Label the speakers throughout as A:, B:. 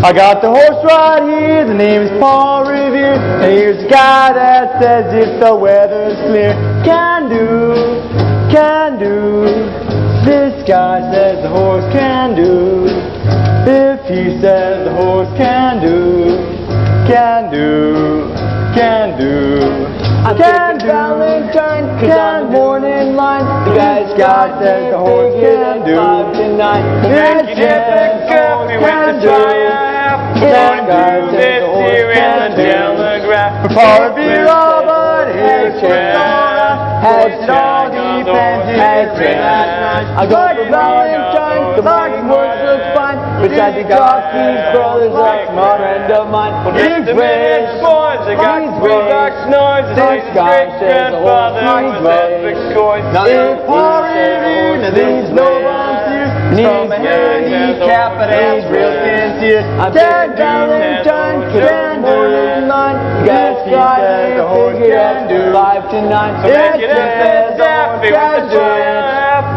A: I got the horse right here, the name is Paul Revere. And here's a guy that says if the weather's clear, can do, can do. This guy says the horse can do. If he says the horse can do, can do, can do. I'm can do, Valentine, can born in line. The guy says the horse can do. 5 to 9. This can do. This guy says the horse can do. For Paul Revere, but his it all depends. I go for Valentine, the morning work looks fine. Besides the Coffee's brothers are a friend of mine. He's rich, he's rich. This guy says the horse is rich. Now if Paul Revere, now there's no bumps here. From a handicap, but he's real sincere. Can Valentine, can morning line. This guy says the horse can do. 5 to 9. This says the horse can do.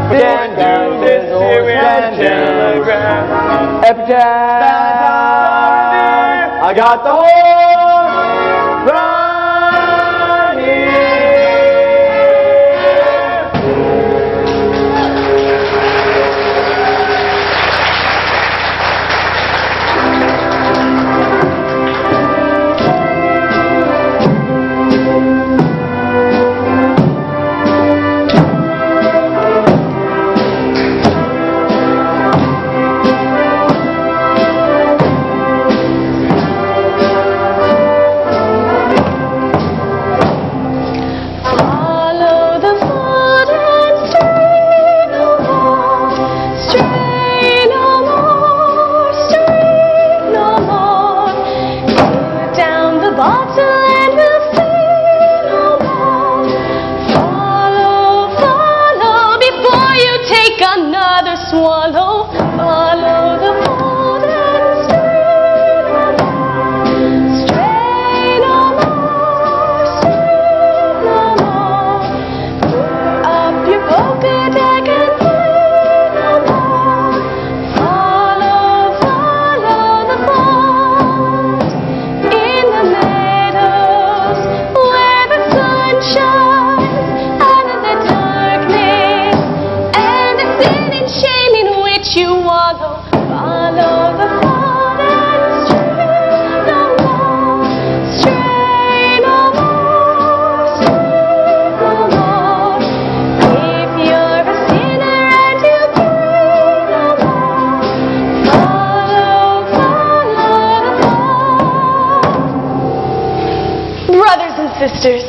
A: This guy says the horse can do. Epitaph, I got the horse right here.
B: Swallow, follow the boat and stray no more. Stray no more, stray no more. Put up your polka deck and play no more. Follow, follow the boat in the meadows where the sun shines out of the darkness and the sin and shame in which you wallow. Follow the fault and stray no more. Stray no more, stray no more. If you're a sinner and you pray no more. Follow, follow the fault. Brothers and sisters,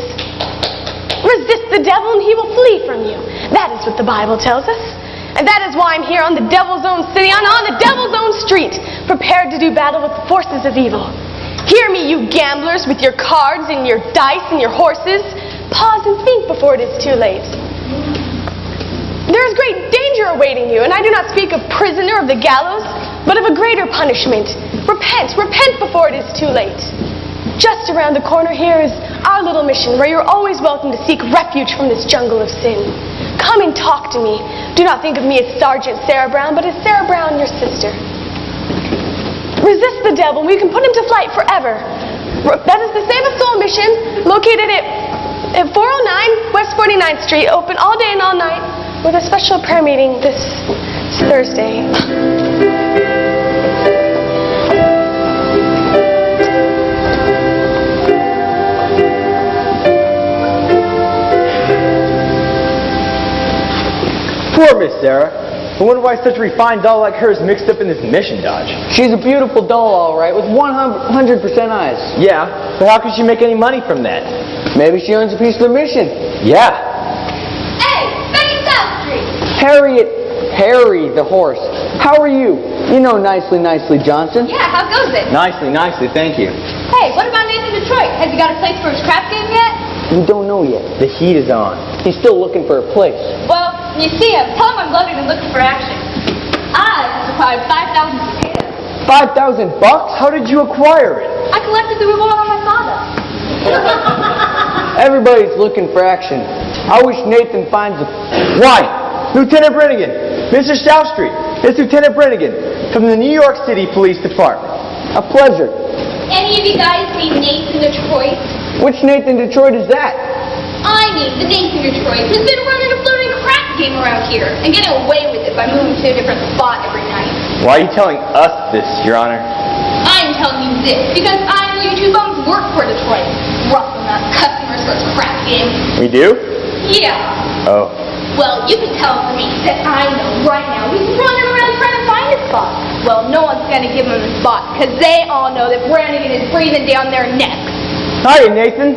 B: resist the devil and he will flee from you. That is what the Bible tells us. And that is why I'm here on the devil's own city, on the devil's own street, prepared to do battle with the forces of evil. Hear me, you gamblers, with your cards and your dice and your horses. Pause and think before it is too late. There is great danger awaiting you, and I do not speak of prison or of the gallows, but of a greater punishment. Repent, repent before it is too late. Just around the corner here is our little mission, where you're always welcome to seek refuge from this jungle of sin. Come and talk to me. Do not think of me as Sergeant Sarah Brown, but as Sarah Brown, your sister. Resist the devil, and we can put him to flight forever. That is the Save a Soul mission, located at 409 West 49th Street, open all day and all night, with a special prayer meeting this Thursday.
A: Poor Miss Sarah. I wonder why such a refined doll like her is mixed up in this mission dodge.
C: She's a beautiful doll, all right, with 100% eyes.
A: Yeah, but how can she make any money from that?
C: Maybe she owns a piece of the mission.
A: Yeah.
B: Hey, Becky South Street!
C: Harry the horse. How are you? You know Nicely Johnson.
B: Yeah, how goes it?
A: Nicely, thank you.
B: Hey, what about Nathan Detroit? Has he got a place for his crap game yet?
C: We don't know yet.
A: The heat is on.
C: He's still looking for a place.
B: Well, when you see him, tell him I'm loaded and looking for action. I just acquired 5,000 cicadas.
C: $5,000?
A: How did you acquire it?
B: I collected the reward on my father.
C: Everybody's looking for action. I wish Nathan finds a...
A: Why? Lieutenant Brennigan! Mr. South Street! It's Lieutenant Brennigan from the New York City Police Department.
C: A pleasure.
D: Any of you guys see Nathan Detroit?
C: Which Nathan Detroit is that?
D: I mean, the Nathan Detroit who's been running a floating crap game around here and getting away with it by moving to a different spot every night.
A: Why are you telling us this, Your Honor?
D: I'm telling you this because I and you two bums work for Detroit. Ruffling up customers for its crap game.
A: We do?
D: Yeah.
A: Oh.
D: Well, you can tell for me that I know right now he's running around trying to find a spot. Well, no one's going to give him a spot because they all know that Brannigan is breathing down their necks.
E: Hiya, Nathan.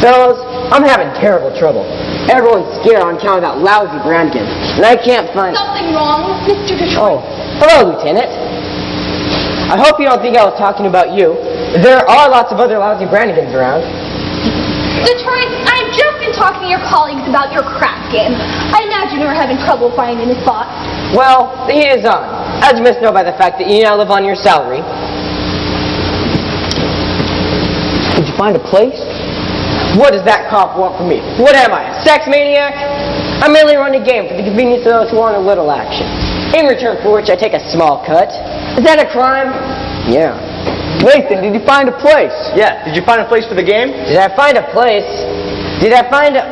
E: Fellas, I'm having terrible trouble. Everyone's scared on account of that lousy Brannigan, and I can't find...
D: Something wrong, Mr. Detroit?
E: Oh, hello, Lieutenant. I hope you don't think I was talking about you. There are lots of other lousy Brannigans around.
D: Detroit, I've just been talking to your colleagues about your crap game. I imagine you were having trouble finding a spot.
E: Well, the heat is on, as you must know by the fact that you now live on your salary. Did you find a place? What does that cop want from me? What am I, a sex maniac? I merely run a game for the convenience of those who want a little action, in return for which I take a small cut. Is that a crime? Yeah.
C: Nathan, did you find a place?
A: Yeah, did you find a place for the game?
E: Did I find a place? Did I find a...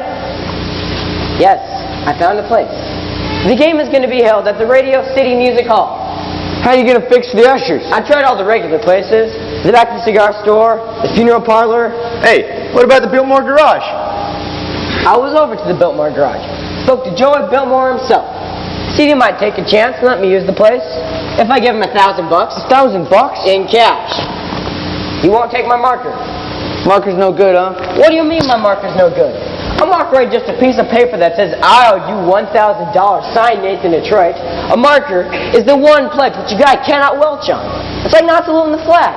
E: Yes, I found a place. The game is going to be held at the Radio City Music Hall.
C: How are you going to fix the ushers?
E: I tried all the regular places. The back of the cigar store, the funeral parlor.
A: Hey, what about the Biltmore Garage?
E: I was over to the Biltmore Garage. Spoke to Joey Biltmore himself. See, he might take a chance and let me use the place. If I give him $1,000.
C: $1,000?
E: In cash. He won't take my marker.
C: Marker's no good, huh?
E: What do you mean my marker's no good? A marker ain't just a piece of paper that says, I owe you $1,000, signed Nathan Detroit. A marker is the one pledge which a guy cannot welch on. It's like not saluting the flag.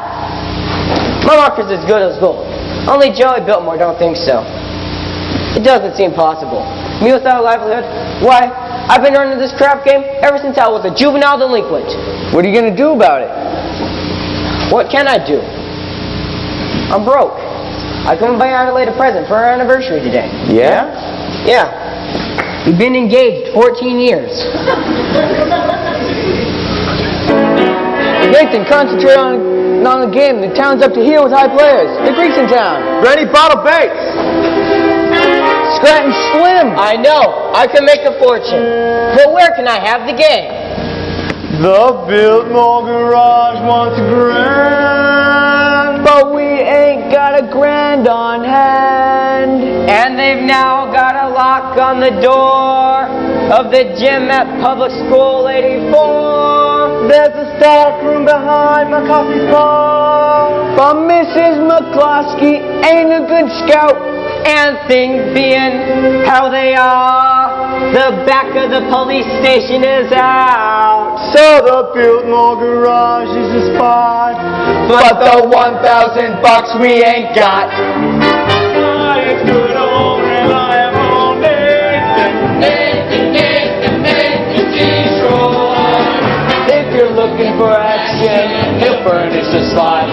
E: My marker's as good as gold. Only Joey Biltmore don't think so. It doesn't seem possible. Me without a livelihood? Why, I've been running this crap game ever since I was a juvenile delinquent.
C: What are you going to do about it?
E: What can I do? I'm broke. I couldn't buy Adelaide a present for her anniversary today.
C: Yeah?
E: Yeah. We've been engaged 14 years.
C: Nathan, concentrate on the game. The town's up to here with high players. The Greeks in town.
A: Brandy Bottle Bates!
C: Scranton Slim.
E: I know. I can make a fortune. But where can I have the game?
A: The Biltmore Garage wants a grand,
C: But we ain't got a grand on hand.
E: And they've now got a lock on the door of the gym at Public School 84.
A: There's a stock room behind my coffee pot.
C: But Mrs. McCloskey ain't a good scout.
E: And things being how they are, the back of the police station is out.
A: So the Biltmore Garage is the spot.
C: But the $1,000 we ain't got.
A: It's good old reliable Nathan.
C: Nathan, Detroit. If you're looking for action, he'll furnish the slot.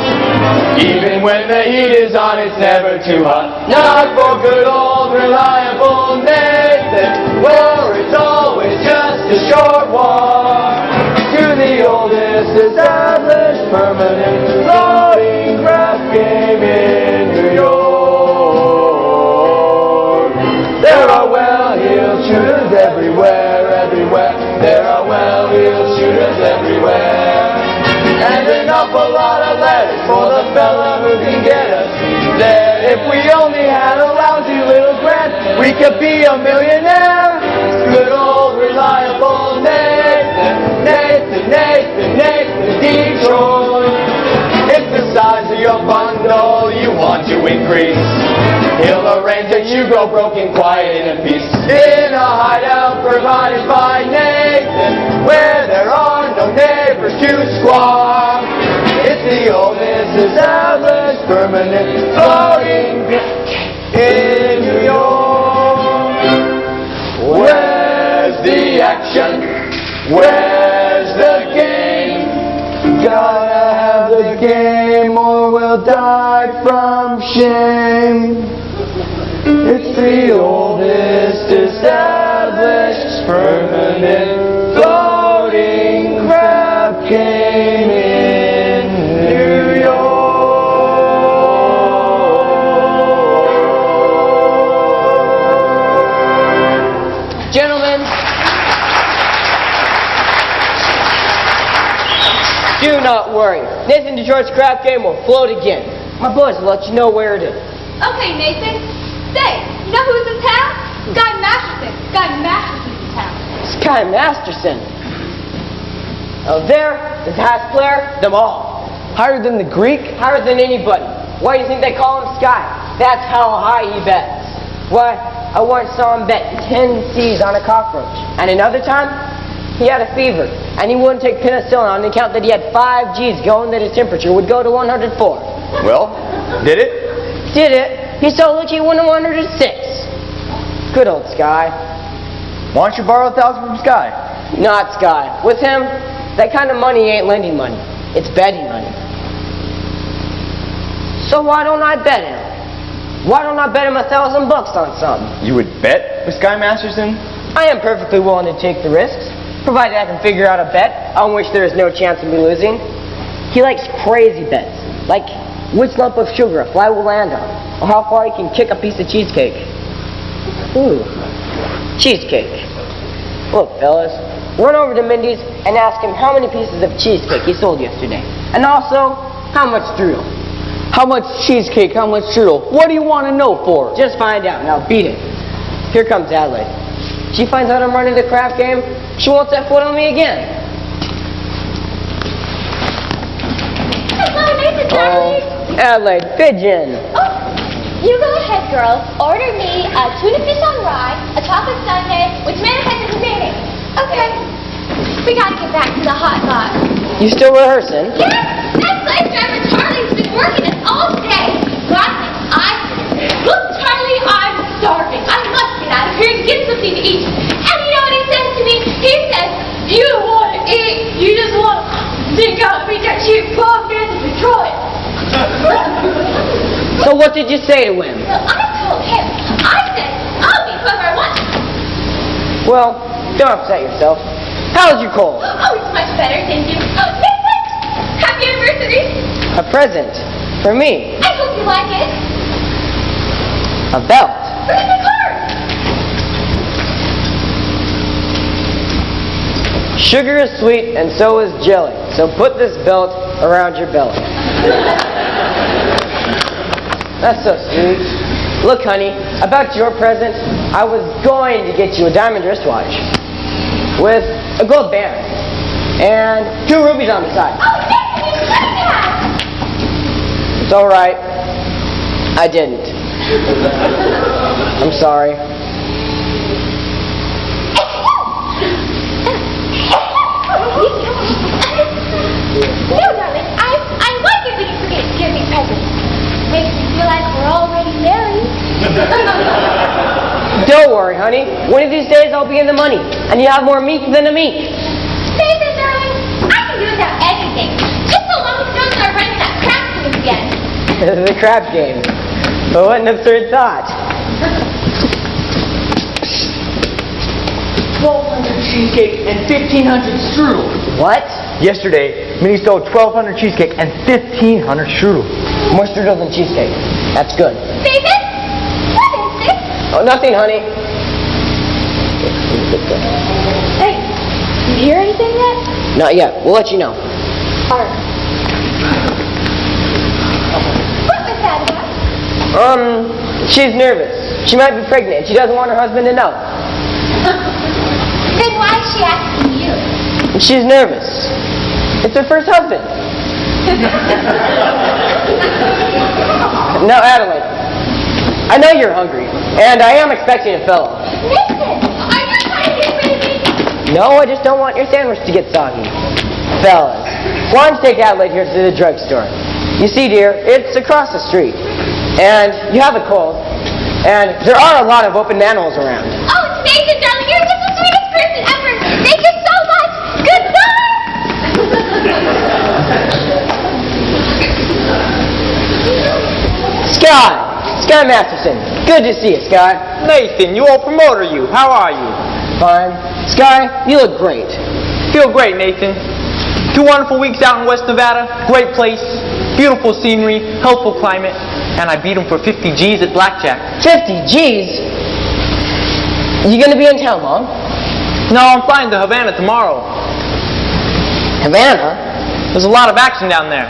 A: Even when the heat is on, it's never too hot.
C: Not for good old reliable Nathan, where it's always just a short walk to the oldest established permanent floating craft game in New York. There are well-heeled shooters everywhere. There are well-heeled shooters everywhere. And an awful lot of letters for the fella who can get us there. If we only had a lousy little grant, we could be a millionaire. Good old reliable Nathan, Detroit. If the size of your bundle you want to increase, he'll arrange that you go broken quiet in a piece. In a hideout provided by Nathan, where there are no neighbors to squawk. It's the oldest established permanent floating in New York. Where's the action? Where's the game? Gotta have the game or we'll die from shame. It's the oldest established permanent floating crap game in
E: Do not worry. Nathan Detroit's crap game will float again. My boys will let you know where it is.
D: Okay, Nathan. Say, you know who's in town? Sky Masterson. Sky Masterson's in town.
E: Sky Masterson. Oh, there, the highest player, them all.
A: Higher than the Greek?
E: Higher than anybody. Why do you think they call him Sky? That's how high he bets. Why, I once saw him bet 10 C's on a cockroach. And another time, he had a fever, and he wouldn't take penicillin on account that he had 5 G's going that his temperature would go to 104.
A: Well, did it?
E: Did it? He's so lucky he won to 106. Good old Sky.
A: Why don't you borrow 1,000 from Sky?
E: Not Sky. With him, that kind of money ain't lending money. It's betting money. So why don't I bet him? Why don't I bet him $1,000 on something?
A: You would bet with Sky Masterson?
E: I am perfectly willing to take the risks, provided I can figure out a bet on which there is no chance of me losing. He likes crazy bets, like which lump of sugar a fly will land on, or how far he can kick a piece of cheesecake. Ooh, cheesecake. Look, fellas, run over to Mindy's and ask him how many pieces of cheesecake he sold yesterday, and also how much strudel.
A: How much cheesecake, how much strudel? What do you want to know for?
E: Just find out. Now beat it. Here comes Adelaide. She finds out I'm running the crap game, she won't set foot on me again.
D: Hello, Nathan, darling.
E: Adelaide, pigeon.
D: Oh, you go ahead, girls. Order me a tuna fish on rye, a chocolate sundae with tomato ketchup and mayonnaise. Okay. We gotta get back to the hot box.
E: You still rehearsing?
D: Yes! That slave driver Charlie's been working us all day. Finally, I said, look, Charlie, I'm starving. I must get out of here and get something to eat. And you know what he says to me? He says, you don't want to eat. You just want to dig out me that cheap punk in Detroit.
E: So what did you say to him?
D: Well, I told him. I said, I'll be whoever I want.
E: Well, don't upset yourself. How's your cold?
D: Oh, it's much better, thank you. Oh, Nathan! Happy anniversary!
E: A present. For me.
D: I hope you like it.
E: A belt.
D: Bring the card!
E: Sugar is sweet and so is jelly. So put this belt around your belly. That's so sweet. Look, honey, about your present, I was going to get you a diamond wristwatch with a gold band and 2 rubies on the side.
D: Oh, Nathan, you said that!
E: It's all right. I didn't. I'm sorry.
D: No, darling, I like it when you forget to give me presents. Makes me feel like we're already married.
E: Don't worry, honey. One of these days I'll be in the money, and you have more meat than a meat.
D: Nathan, darling, I can do without anything. Just so long as you don't start running that crap game again.
E: The crap game. But what an absurd thought.
A: 1,200 cheesecake and 1,500 strudel.
E: What?
A: Yesterday, Minnie stole 1,200 cheesecake and 1,500 strudel.
E: More strudel than cheesecake. That's good.
D: Nathan, what is this?
E: Oh, nothing, honey.
D: Hey, you hear anything yet?
E: Not yet. We'll let you know.
D: Alright. What was that about?
E: She's nervous. She might be pregnant. She doesn't want her husband to know.
D: Then why is she asking you?
E: She's nervous. It's her first husband. Now, Adelaide, I know you're hungry, and I am expecting a fellow.
D: Nathan, are you trying to get rid of me?
E: No, I just don't want your sandwich to get soggy. Fellas, why don't you take Adelaide here to the drugstore? You see, dear, it's across the street, and you have a cold, and there are a lot of open manholes around.
D: Oh, Nathan, darling, you're just the sweetest person ever. Thank you so much. Goodbye.
E: Sky Masterson, good to see you, Sky.
F: Nathan, you old promoter you. How are you?
E: Fine. Sky, you look great.
F: Feel great, Nathan. 2 wonderful weeks out in West Nevada. Great place. Beautiful scenery. Healthful climate. And I beat him for 50 G's at blackjack.
E: 50 G's? You gonna be in town long?
F: No, I'm flying to Havana tomorrow.
E: Havana?
F: There's a lot of action down there.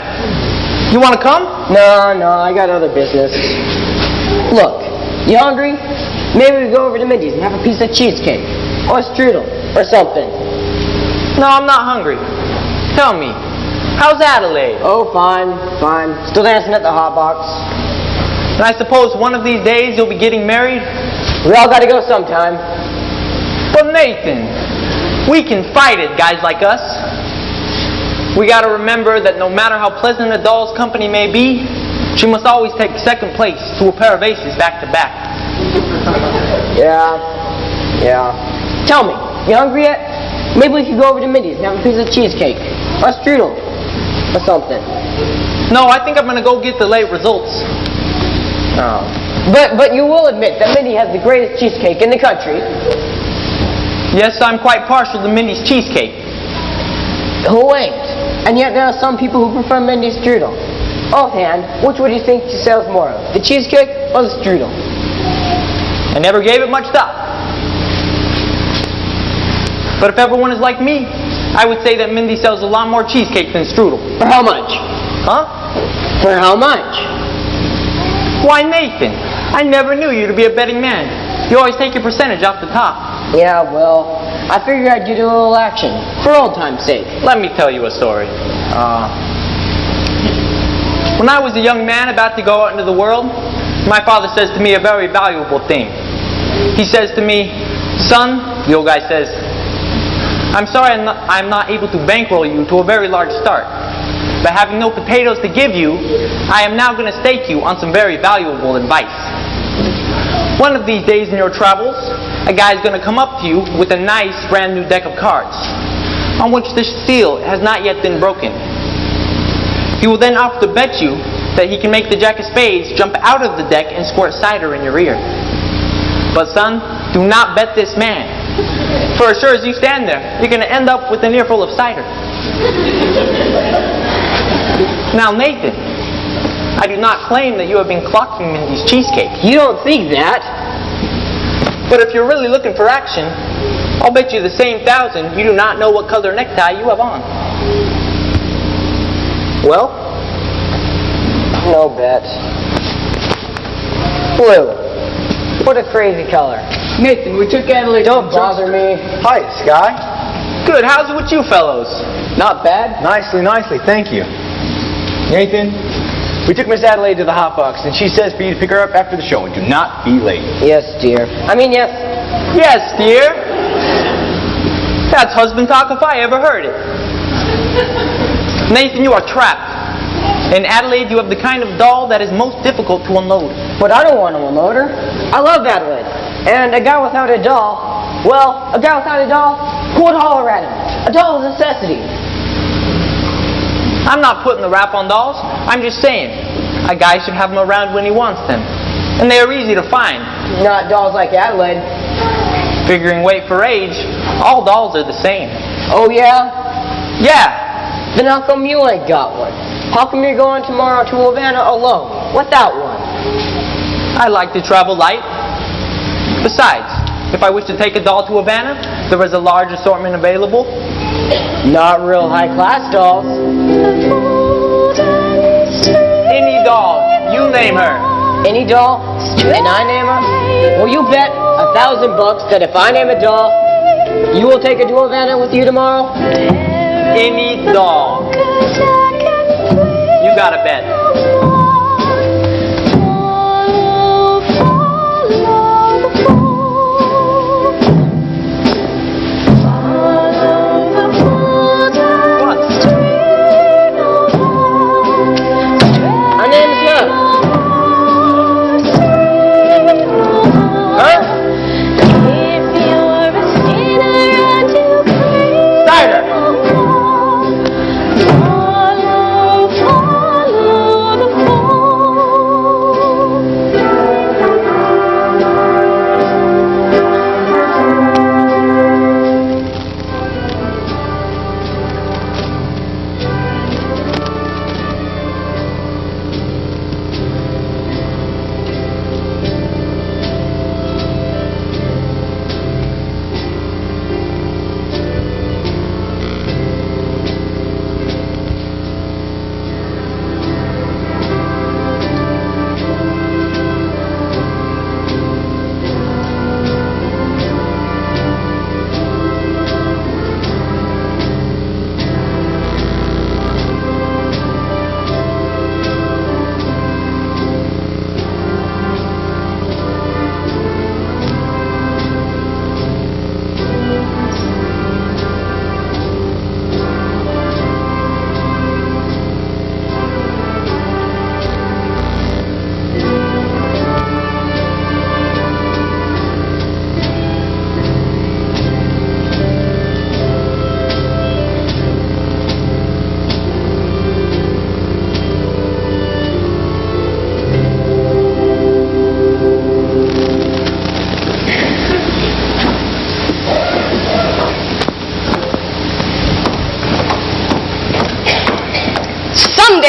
F: You want to come?
E: No, I got other business. Look, you hungry? Maybe we go over to Mindy's and have a piece of cheesecake. Or a strudel. Or something.
F: No, I'm not hungry. Tell me, how's Adelaide?
E: Oh, fine. Still dancing at the hot box.
F: And I suppose one of these days you'll be getting married?
E: We all gotta go sometime.
F: But Nathan, we can fight it, guys like us. We gotta remember that no matter how pleasant a doll's company may be, she must always take second place to a pair of aces back to back.
E: Yeah. Tell me, you hungry yet? Maybe we could go over to Mindy's and have a piece of cheesecake. Or a strudel. Or something.
F: No, I think I'm gonna go get the late results.
E: Oh. But you will admit that Mindy has the greatest cheesecake in the country.
F: Yes, I'm quite partial to Mindy's cheesecake.
E: Who ain't? And yet there are some people who prefer Mindy's strudel. Offhand, which would you think she sells more of? The cheesecake or the strudel?
F: I never gave it much thought. But if everyone is like me, I would say that Mindy sells a lot more cheesecake than strudel.
E: For how much?
F: Huh?
E: For how much?
F: Why, Nathan, I never knew you to be a betting man. You always take your percentage off the top.
E: Yeah, well, I figured I'd give you a little action, for old time's sake.
F: Let me tell you a story. When I was a young man about to go out into the world, my father says to me a very valuable thing. He says to me, "Son," the old guy says, "I'm sorry I'm not able to bankroll you to a very large start. But having no potatoes to give you, I am now going to stake you on some very valuable advice. One of these days in your travels, a guy is going to come up to you with a nice brand new deck of cards, on which the seal has not yet been broken. He will then offer to bet you that he can make the jack of spades jump out of the deck and squirt cider in your ear. But son, do not bet this man. For as sure as you stand there, you're going to end up with an earful of cider." Now Nathan, I do not claim that you have been clocking Mindy's cheesecake.
E: You don't think that?
F: But if you're really looking for action, I'll bet you the same 1,000 you do not know what color necktie you have on.
E: Well, no bet. Blue. What a crazy color. Nathan, we took Adelaide. Don't bother me.
A: Hi, Sky.
F: Good, how's it with you fellows?
E: Not bad.
A: Nicely, thank you. Nathan, we took Miss Adelaide to the hot box, and she says for you to pick her up after the show, and do not be late.
E: Yes, dear. Yes.
F: Yes, dear. That's husband talk if I ever heard it. Nathan, you are trapped. In Adelaide, you have the kind of doll that is most difficult to unload.
E: But I don't want to unload her. I love Adelaide. And a guy without a doll, well, a guy without a doll, who would holler at him? A doll is a necessity.
F: I'm not putting the rap on dolls. I'm just saying, a guy should have them around when he wants them. And they are easy to find.
E: Not dolls like Adelaide.
F: Figuring weight for age, all dolls are the same.
E: Oh, yeah?
F: Yeah.
E: Then how come you ain't got one? How come you're going tomorrow to Havana alone, without one?
F: I like to travel light. Besides, if I wish to take a doll to Havana, there is a large assortment available.
E: Not real high-class dolls.
F: Any doll, you name her.
E: Any doll? And I name her? Well, you bet $1,000 that if I name a doll, you will take her to Havana with you tomorrow?
F: Any doll. You got a bet.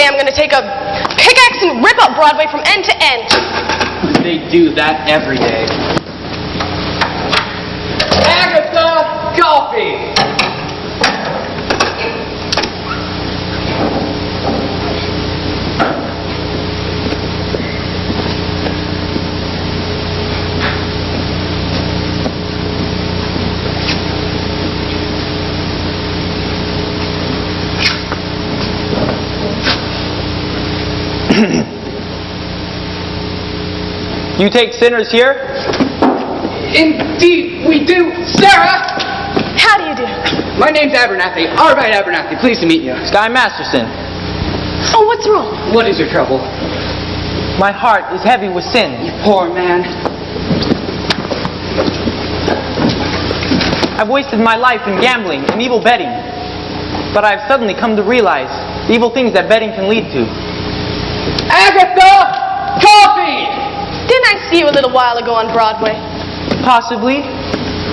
B: Someday I'm going to take a pickaxe and rip up Broadway from end to end.
F: They do that every day. Agatha, coffee! You take sinners here?
G: Indeed, we do. Sarah!
B: How do you do?
G: My name's Abernathy. Arvide Abernathy. Pleased to meet you.
F: Sky Masterson.
B: Oh, what's wrong?
G: What is your trouble?
F: My heart is heavy with sin.
G: Poor man.
F: I've wasted my life in gambling and evil betting. But I've suddenly come to realize the evil things that betting can lead to.
G: Agatha! Coffee!
B: Didn't I see you a little while ago on Broadway?
F: Possibly.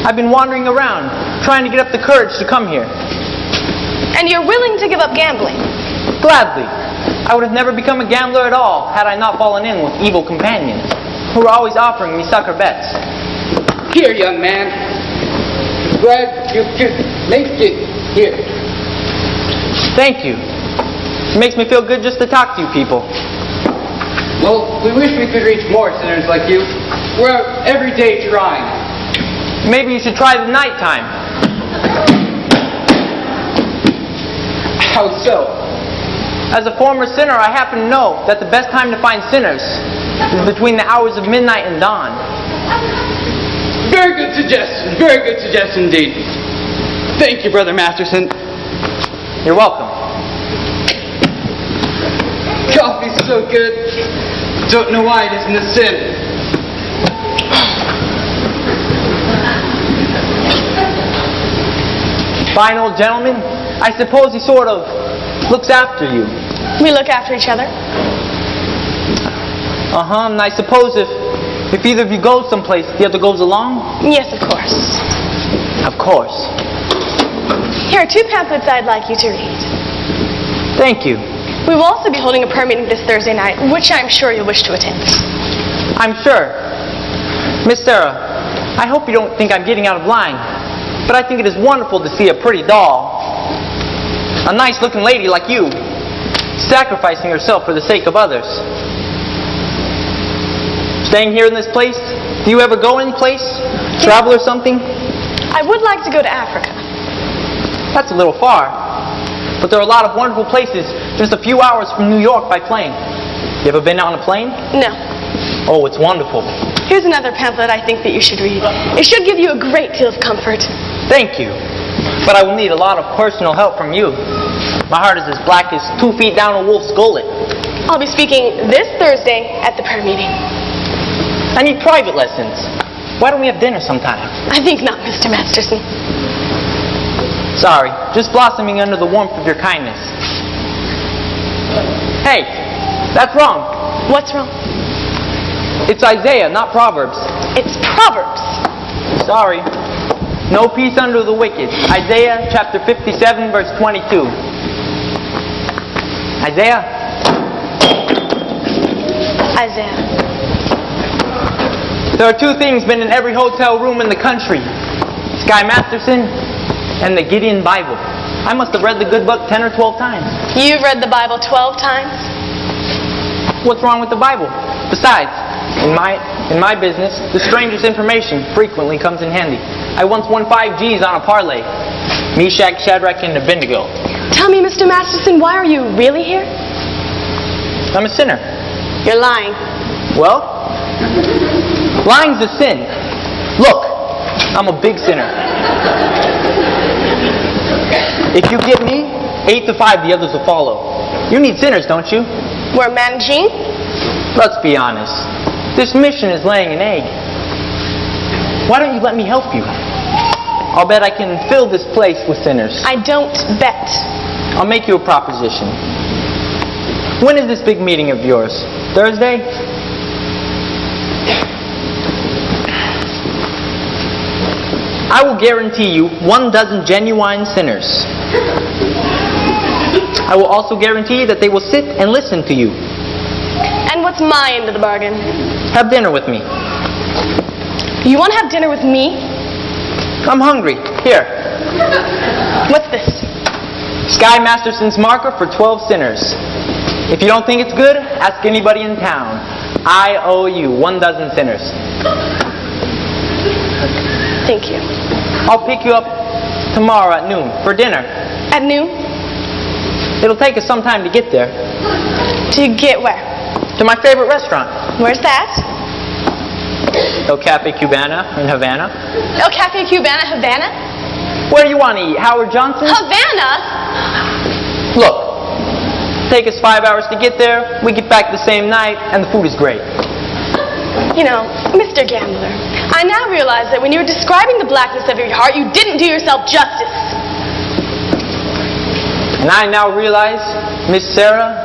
F: I've been wandering around, trying to get up the courage to come here.
B: And you're willing to give up gambling?
F: Gladly. I would have never become a gambler at all had I not fallen in with evil companions, who were always offering me sucker bets.
G: Here, young man. Glad you could make it here.
F: Thank you. It makes me feel good just to talk to you people.
G: Well, we wish we could reach more sinners like you. We're out every day trying.
F: Maybe you should try the nighttime.
G: How so?
F: As a former sinner, I happen to know that the best time to find sinners is between the hours of midnight and dawn.
G: Very good suggestion. Very good suggestion indeed. Thank you, Brother Masterson.
F: You're welcome.
G: Coffee's so good. Don't know why it isn't a sin.
F: Fine old gentleman. I suppose he sort of looks after you.
B: We look after each other.
F: Uh-huh, and I suppose if either of you goes someplace, the other goes along?
B: Yes, of course.
F: Of course.
B: Here are 2 pamphlets I'd like you to read.
F: Thank you.
B: We will also be holding a prayer meeting this Thursday night, which I'm sure you'll wish to attend.
F: I'm sure. Miss Sarah, I hope you don't think I'm getting out of line, but I think it is wonderful to see a pretty doll, a nice-looking lady like you, sacrificing herself for the sake of others. Staying here in this place? Do you ever go any place? Travel or something?
B: I would like to go to Africa.
F: That's a little far. But there are a lot of wonderful places just a few hours from New York by plane. You ever been on a plane?
B: No.
F: Oh, it's wonderful.
B: Here's another pamphlet I think that you should read. It should give you a great deal of comfort.
F: Thank you. But I will need a lot of personal help from you. My heart is as black as 2 feet down a wolf's gullet.
B: I'll be speaking this Thursday at the prayer meeting.
F: I need private lessons. Why don't we have dinner sometime?
B: I think not, Mr. Masterson.
F: Sorry, just blossoming under the warmth of your kindness. Hey, that's wrong.
B: What's wrong?
F: It's Isaiah, not Proverbs.
B: It's Proverbs.
F: Sorry. No peace under the wicked. Isaiah chapter 57, verse 22. Isaiah?
B: Isaiah.
F: There are 2 things been in every hotel room in the country. Sky Masterson and the Gideon Bible. I must have read the good book 10 or 12 times.
B: You've read the Bible 12 times?
F: What's wrong with the Bible? Besides, in my business, the stranger's information frequently comes in handy. I once won 5 G's on a parlay. Meshach, Shadrach, and Abednego.
B: Tell me, Mr. Masterson, why are you really here?
F: I'm a sinner.
B: You're lying.
F: Well, lying's a sin. Look, I'm a big sinner. If you give me 8 to 5, the others will follow. You need sinners, don't you?
B: We're managing?
F: Let's be honest. This mission is laying an egg. Why don't you let me help you? I'll bet I can fill this place with sinners.
B: I don't bet.
F: I'll make you a proposition. When is this big meeting of yours? Thursday? I will guarantee you 1 dozen genuine sinners. I will also guarantee that they will sit and listen to you.
B: And what's my end of the bargain?
F: Have dinner with me.
B: You want to have dinner with me?
F: I'm hungry. Here.
B: What's this?
F: Sky Masterson's marker for 12 sinners. If you don't think it's good, ask anybody in town. I owe you 12 sinners.
B: Thank you.
F: I'll pick you up tomorrow at noon for dinner.
B: At noon?
F: It'll take us some time to get there.
B: To get where?
F: To my favorite restaurant,
B: Where's that?
F: El Cafe Cubana in Havana.
B: El Cafe Cubana, Havana?
F: Where do you want to eat? Howard Johnson's?
B: Havana?
F: Look, take us 5 hours to get there. We get back the same night, and the food is great.
B: You know, Mr. Gambler, I now realize that when you were describing the blackness of your heart, you didn't do yourself justice.
F: And I now realize, Miss Sarah,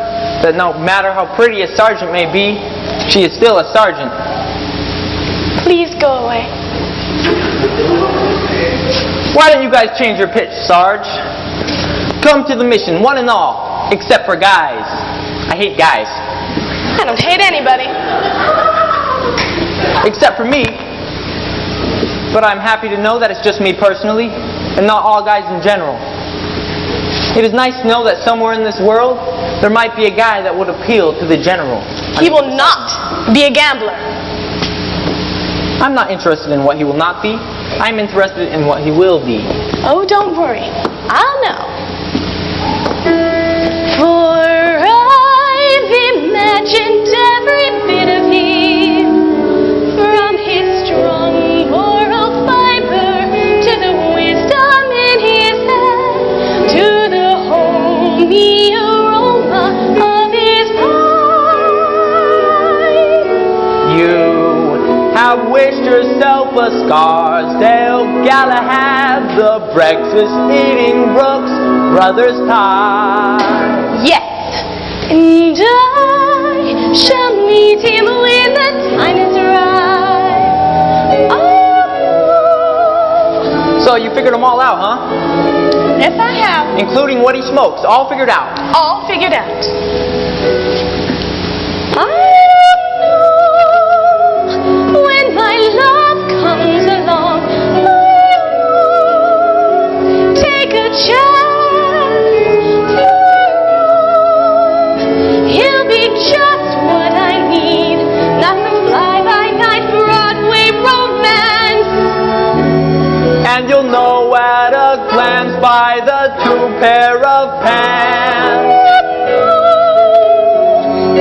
F: that no matter how pretty a sergeant may be, she is still a sergeant.
B: Please go away.
F: Why don't you guys change your pitch, Sarge? Come to the mission, one and all, except for guys. I hate guys.
B: I don't hate anybody.
F: Except for me. But I'm happy to know that it's just me personally, and not all guys in general. It is nice to know that somewhere in this world, there might be a guy that would appeal to the general.
B: He will not be a gambler.
F: I'm not interested in what he will not be. I'm interested in what he will be.
B: Oh, don't worry. I'll know. For I've imagined every bit of him, from his strong moral fiber to the wisdom in his head, to the homey aroma of his pipe.
F: You have wished yourself a Scarsdale Galahad, the breakfast-eating Brooks Brothers tie.
B: Yes, and I shall meet him when the time is right. Oh,
F: So you figured them all out, huh?
B: yes, I have.
F: Including what he smokes, all figured out.
B: All figured out. I know when my love comes along, take a chance. He'll be just what I need, not the fly-by-night Broadway romance.
F: And you'll know at a glance by the 2 pair of pants.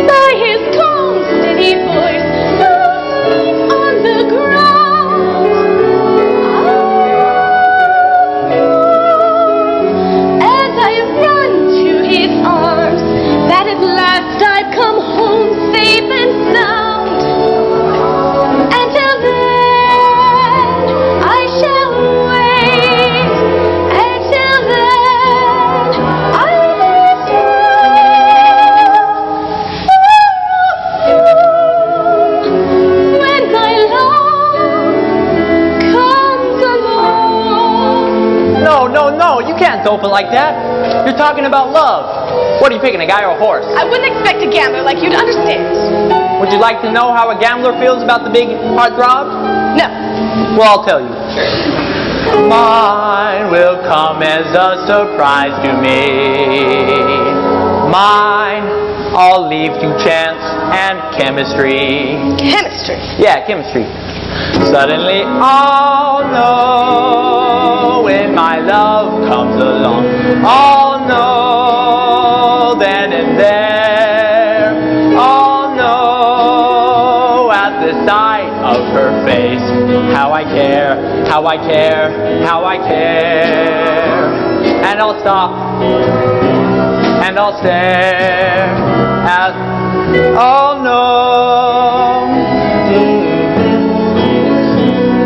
B: By his calm, steady voice, on the ground. As I run to his arms, that at last I've come home safe and sound. Until then, I shall wait. Until then, I must when my love comes along.
F: No, you can't open like that. You're talking about love. What are you picking, a guy or a horse?
B: I wouldn't expect a gambler like you to understand.
F: Would you like to know how a gambler feels about the big heartthrob?
B: No.
F: Well, I'll tell you. Mine will come as a surprise to me. Mine, I'll leave to chance and chemistry.
B: Chemistry.
F: Yeah, chemistry. Suddenly I'll know when my love comes along. I'll know then and there. I'll know at the sight of her face how I care, how I care, how I care. And I'll stop and I'll stare at, oh no.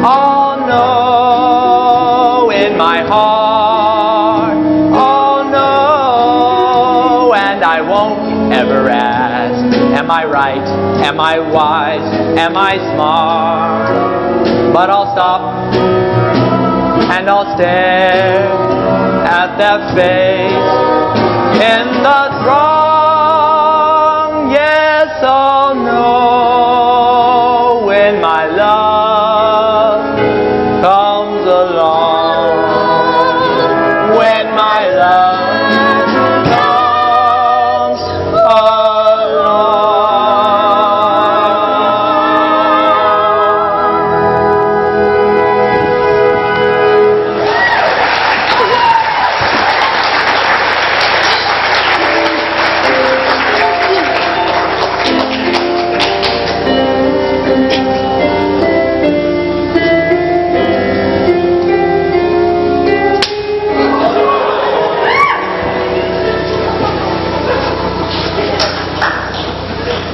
F: Oh no, in my heart, oh no, and I won't ever ask, am I right, am I wise, am I smart, but I'll stop, and I'll stare at that face in the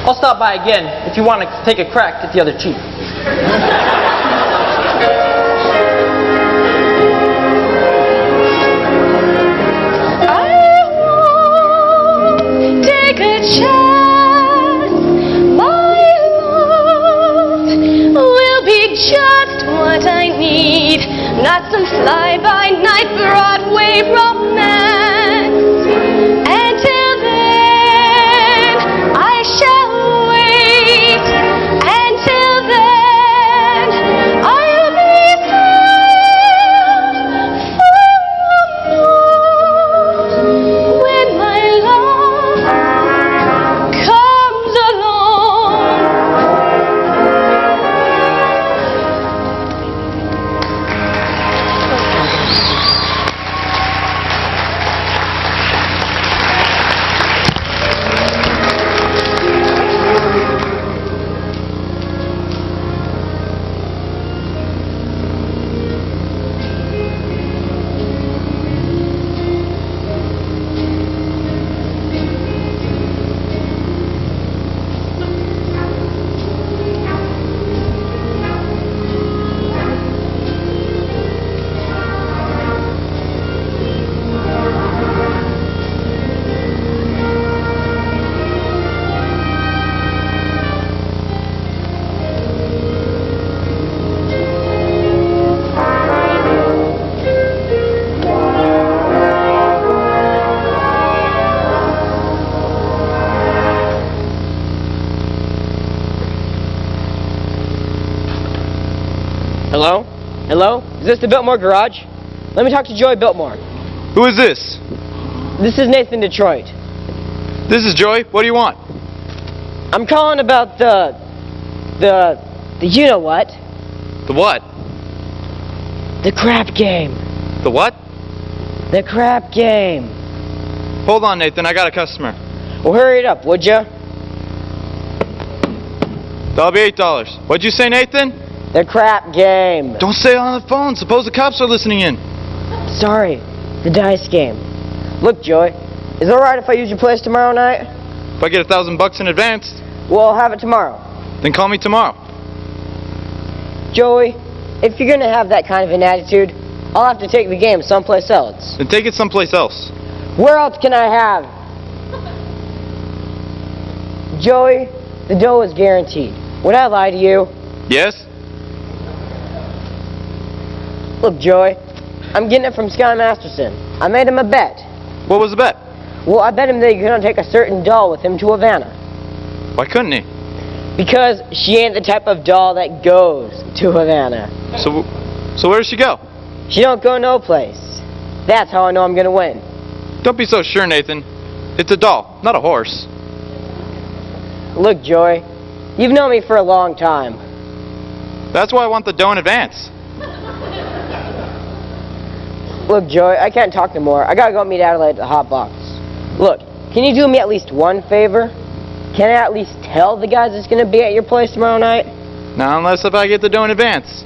F: I'll stop by again if you want to take a crack at the other cheek.
B: I won't take a chance. My love will be just what I need, not some fly-by-night Broadway romance. Until then, I shall wait. Until then, I'll be sad for a moment when my love comes along.
E: Hello? Hello? Is this the Biltmore Garage? Let me talk to Joey Biltmore.
H: Who is this?
E: This is Nathan Detroit.
H: This is Joey. What do you want?
E: I'm calling about the you know what?
H: The what?
E: The crap game.
H: The what?
E: The crap game.
H: Hold on, Nathan. I got a customer.
E: Well, hurry it up, would ya?
H: That'll be $8. What'd you say, Nathan?
E: The crap game.
H: Don't say it on the phone. Suppose the cops are listening in.
E: Sorry, the dice game. Look, Joey, is it alright if I use your place tomorrow night?
H: If I get $1,000 in advance,
E: Well, I'll have it tomorrow.
H: then call me tomorrow.
E: Joey, if you're gonna have that kind of an attitude, I'll have to take the game someplace else.
H: Then take it someplace else.
E: Where else can I have? Joey, the dough is guaranteed. Would I lie to you?
H: Yes?
E: Look, Joey, I'm getting it from Sky Masterson. I made him a bet.
H: What was the bet?
E: Well, I bet him that you're gonna take a certain doll with him to Havana.
H: Why couldn't he?
E: Because she ain't the type of doll that goes to Havana.
H: So where does she go?
E: She don't go no place. That's how I know I'm gonna win.
H: Don't be so sure, Nathan. It's a doll, not a horse.
E: Look, Joey, you've known me for a long time.
H: That's why I want the dough in advance.
E: Look, Joey, I can't talk no more. I gotta go meet Adelaide at the Hot Box. Look, can you do me at least one favor? Can I at least tell the guys it's gonna be at your place tomorrow night?
H: Not unless if I get the dough in advance.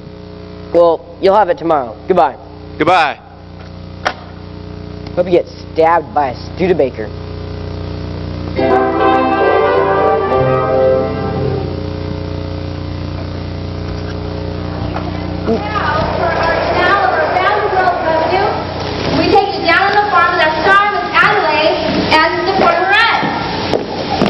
E: Well, you'll have it tomorrow. Goodbye.
H: Goodbye.
E: Hope you get stabbed by a Studebaker.
D: We take it down on the farm with our star Miss Adelaide and the Porterette.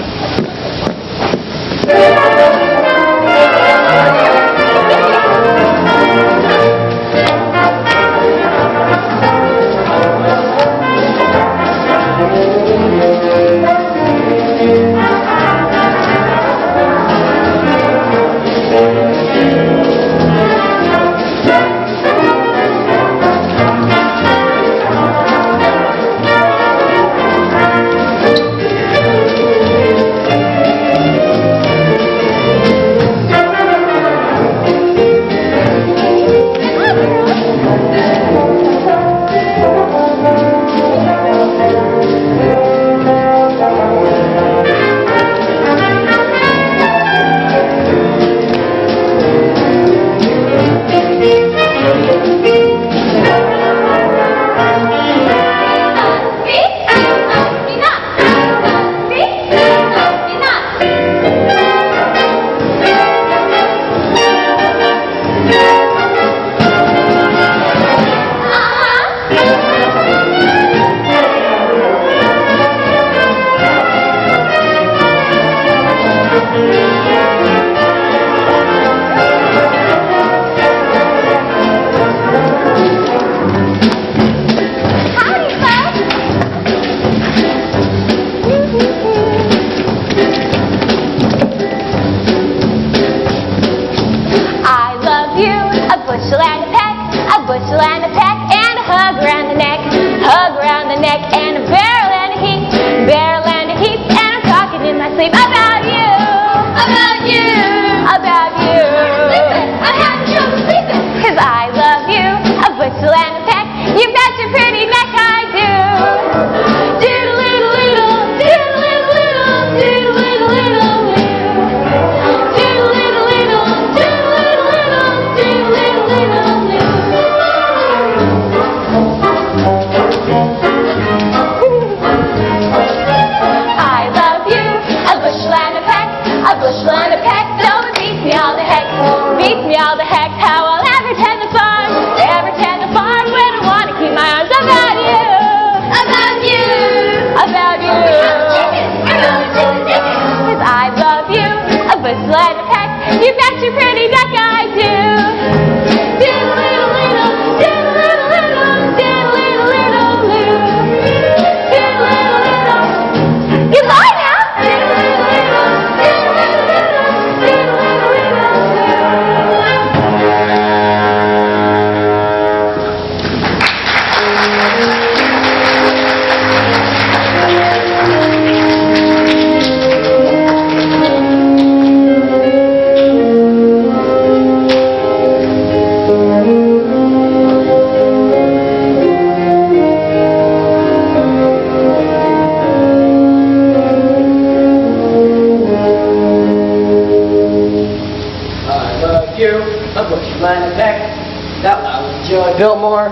E: Biltmore.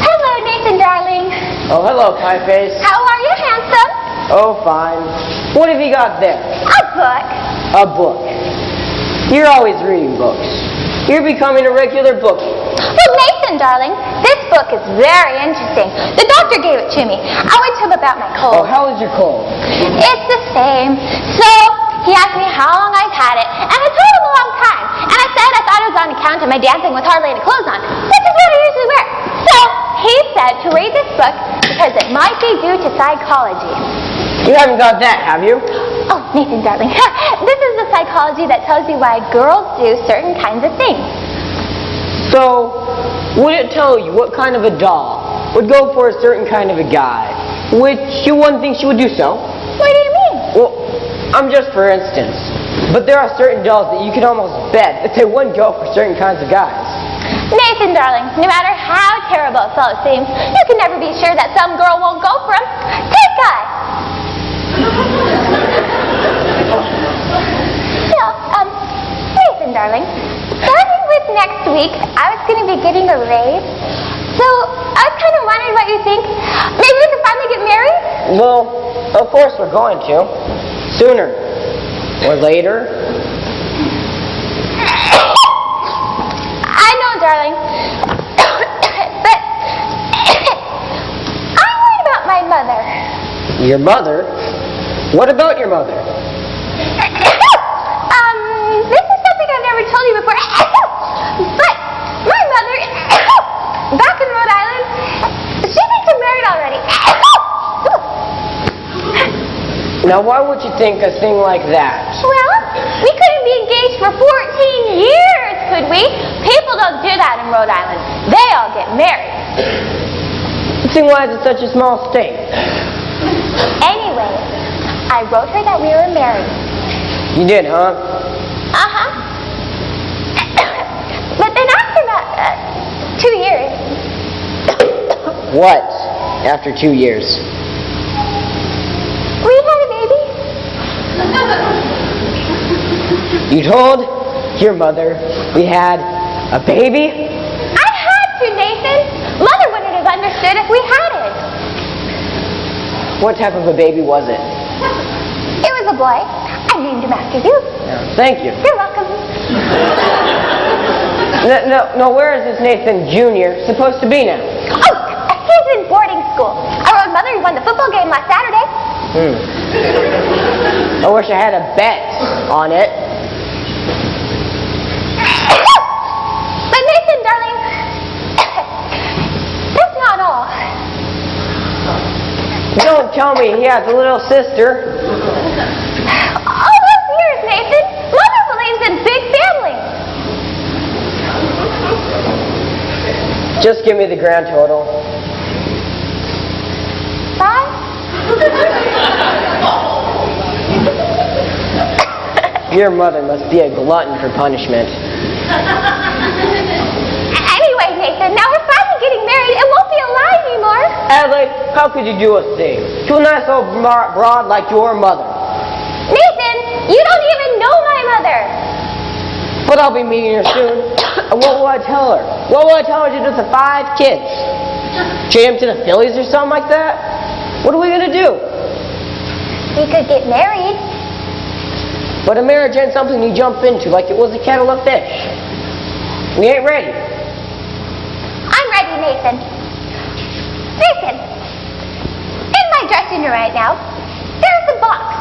D: Hello, Nathan, darling.
E: Oh, hello, Pie Face.
D: How are you, handsome?
E: Oh, fine. What have you got there?
D: A book.
E: A book. You're always reading books. You're becoming a regular bookie.
D: Well, Nathan, darling, this book is very interesting. The doctor gave it to me. I went to him about my
E: Oh,
D: cold.
E: how is your cold?
D: It's the same. So, he asked me how long I've had it, and I told him a long time. And I said I thought it was on account of my dancing with hardly any clothes on, which is what I usually wear. So, he said to read this book because it might be due to psychology.
E: You haven't got that, have you?
D: Oh, Nathan, darling, this is the psychology that tells you why girls do certain kinds of things.
E: So, would it tell you what kind of a doll would go for a certain kind of a guy, which you wouldn't think she would do so?
D: What do you mean?
E: Well, I'm just for instance. But there are certain dolls that you can almost bet that they wouldn't go for certain kinds of guys.
D: Nathan, darling, no matter how terrible a fellow seems, you can never be sure that some girl won't go for him. Take Guy. So, Nathan, darling, starting with next week, I was going to be getting a raise. So, I was kind of wondering what you think. Maybe we can finally get married?
E: Well, of course we're going to. Sooner or later.
D: I know, darling. But I'm worried about my mother.
E: Your mother? What about your mother?
D: This is something I've never told you before. But my mother, back in Rhode Island, she thinks I'm married already.
E: Now, why would you think a thing like that?
D: Well, we couldn't be engaged for 14 years, could we? People don't do that in Rhode Island. They all get married.
E: Then why is it such a small state?
D: Anyway, I wrote her that we were married.
E: You did, huh?
D: Uh-huh. But then after about 2 years,
E: What? After 2 years?
D: we had a baby.
E: You told your mother we had a baby?
D: I had to, Nathan. Mother wouldn't have understood if we hadn't.
E: What type of a baby was it?
D: It was a boy. I named him after you.
E: Thank you.
D: You're welcome.
E: No, where is this Nathan Jr. supposed to be now?
D: Oh, he's in boarding school. I wrote Mother he won the football game last Saturday.
E: I wish I had a bet on it.
D: But Nathan, darling, that's not all.
E: Don't tell me he has a little sister.
D: All those years, Nathan, Mother believes in big families.
E: Just give me the grand total.
D: 5?
E: Your mother must be a glutton for punishment.
D: Anyway, Nathan, now we're finally getting married. It won't be a lie anymore.
E: Adelaide, how could you do a thing to a nice old broad like your mother?
D: Nathan, you don't even know my mother.
E: But I'll be meeting her soon. And what will I tell her? What will I tell her she does have 5 kids? Trade them to the Phillies or something like that? What are we going to do?
D: We could get married.
E: But a marriage ain't something you jump into like it was a kettle of fish. We ain't ready.
D: I'm ready, Nathan. Nathan, in my dressing room right now, there's a box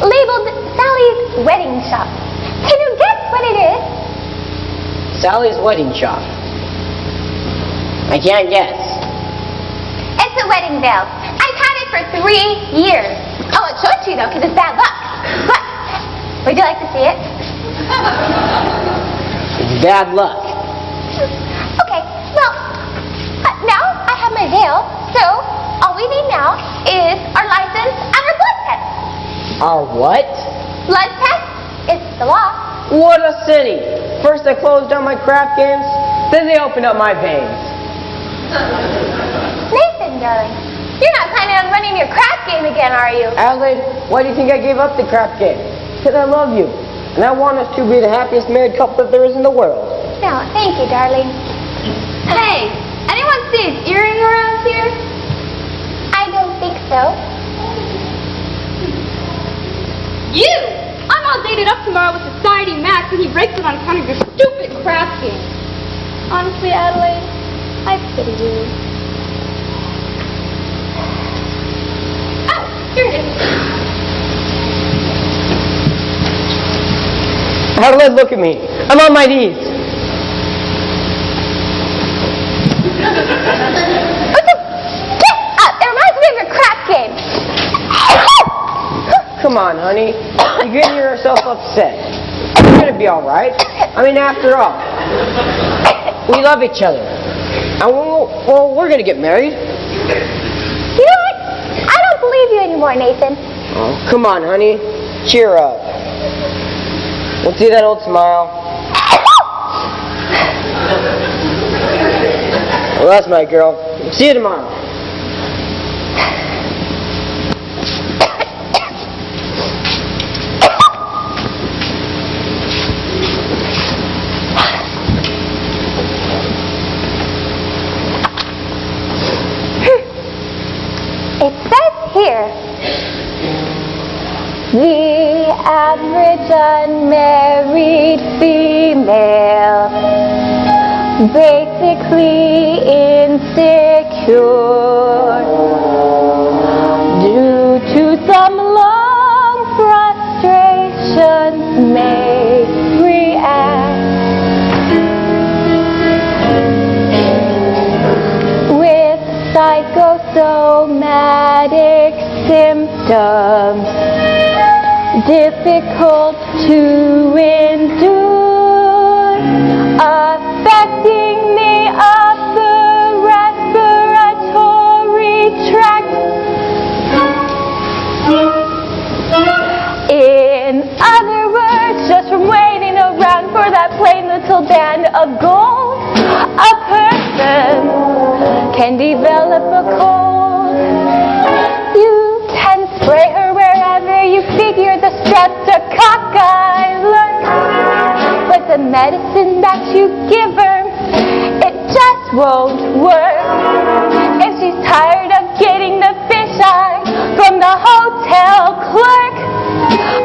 D: labeled Sally's Wedding Shop. Can you guess what it is?
E: Sally's wedding shop. I can't guess.
D: It's a wedding veil. I've had it for 3 years. I won't show it to you, though, because it's bad luck. But, would you like to see it?
E: It's bad luck.
D: Okay, well, now I have my veil, so all we need now is our license and our blood test.
E: Our what?
D: Blood test is the law.
E: What a city! First they closed down my craft games, then they opened up my veins.
D: Nathan, darling, you're not planning on running your craft game again, are you?
E: Adelaide, why do you think I gave up the craft game? Because I love you, and I want us to be the happiest married couple that there is in the world.
D: No, thank you, darling. Hey, anyone see his earring around here? I don't think so. You! I'm all dated up tomorrow with Society Max, and he breaks it on account of your stupid craft game. Honestly, Adelaide, I pity you. Oh, here it is.
E: Adelaide, look at me. I'm on my knees.
D: Get up! It reminds me of your craft game.
E: Come on, honey. You're getting yourself upset. You're gonna be all right. I mean, after all, we love each other. And we're gonna get married.
D: You know what? I don't believe you anymore, Nathan.
E: Oh, come on, honey. Cheer up. We'll see that old smile. Well, that's my girl. See you tomorrow.
D: It says here, the average unmarried female, basically insecure, due to some long frustrations may react with psychosomatic symptoms difficult to endure, affecting the upper respiratory tract. In other words, just from waiting around for that plain little band of gold, a person can develop a cold. You can spray her wherever you figure the streptococcus lurk, but the medicine that you give her, it just won't work. If she's tired of getting the fisheye from the hotel clerk,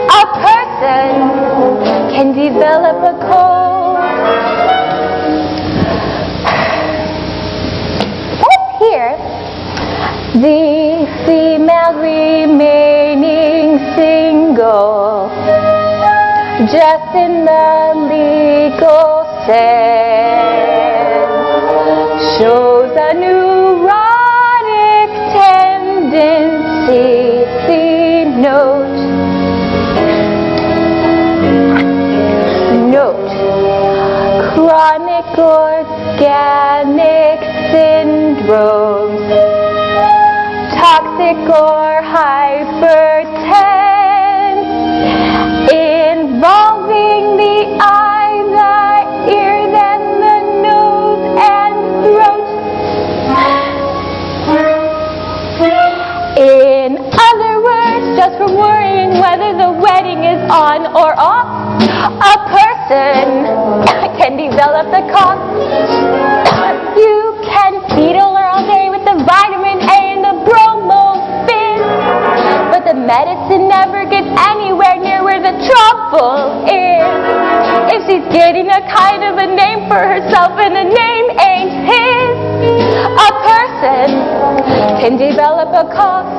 D: a person can develop a cold. Here, the female remaining single, just in the legal sense, shows a neurotic tendency. See note. Chronic organic syndromes, toxic or hypertense, involving the eye, the ear, then the nose and throat. In other words, just from worrying whether the wedding is on or off, a person can develop the cough. You can feedle her all day with the vitamin A and the bromophene, but the medicine never gets anywhere near where the trouble is. If she's getting a kind of a name for herself and the name ain't his, a person can develop a cough.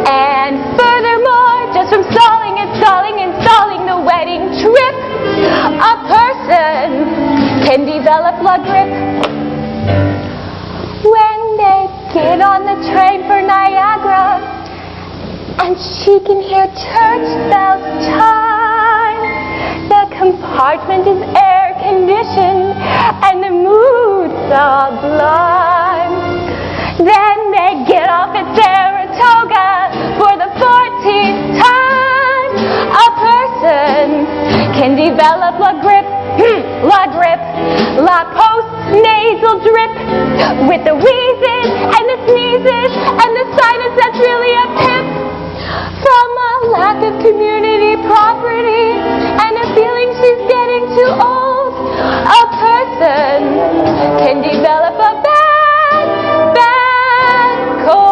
D: And furthermore, just from stalling the wedding trip, a person can develop la grippe. When they get on the train for Niagara, and she can hear church bells chime, the compartment is air conditioned and the mood sublime. Then they get off at Saratoga for the 14th time. A person can develop la grippe, la post-nasal drip, with the wheezes and the sneezes and the sinus that's really a pip. From a lack of community property and a feeling she's getting too old, a person person can develop a bad, bad cold.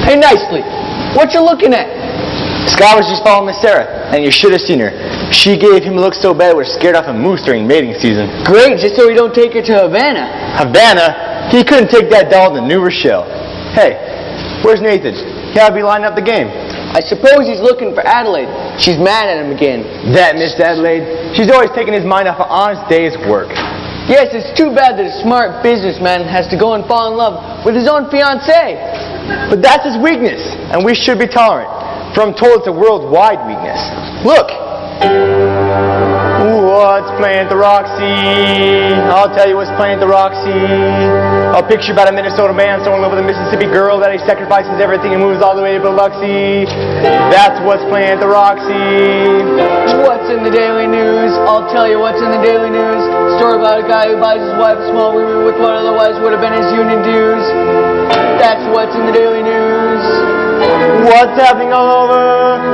E: Hey, nicely. What you looking at?
A: Scott was just following Miss Sarah, and you should have seen her. She gave him a look so bad we're scared off a moose during mating season.
E: Great, just so we don't take her to Havana.
A: Havana? He couldn't take that doll to New Rochelle. Hey, where's Nathan? He ought to be lining up the game.
E: I suppose he's looking for Adelaide. She's mad at him again.
A: That Miss Adelaide, she's always taking his mind off an honest day's work.
E: Yes, it's too bad that a smart businessman has to go and fall in love with his own fiancée.
A: But that's his weakness, and we should be tolerant. For I'm told it's a worldwide weakness. Look! What's playing at the Roxy? I'll tell you what's playing at the Roxy. A picture about a Minnesota man so in love with a Mississippi girl that he sacrifices everything and moves all the way to Biloxi. That's what's playing at the Roxy.
E: What's in the Daily News? I'll tell you what's in the Daily News. Story about a guy who buys his wife a small room with what otherwise would have been his union dues. That's what's in the Daily News.
A: What's happening all over?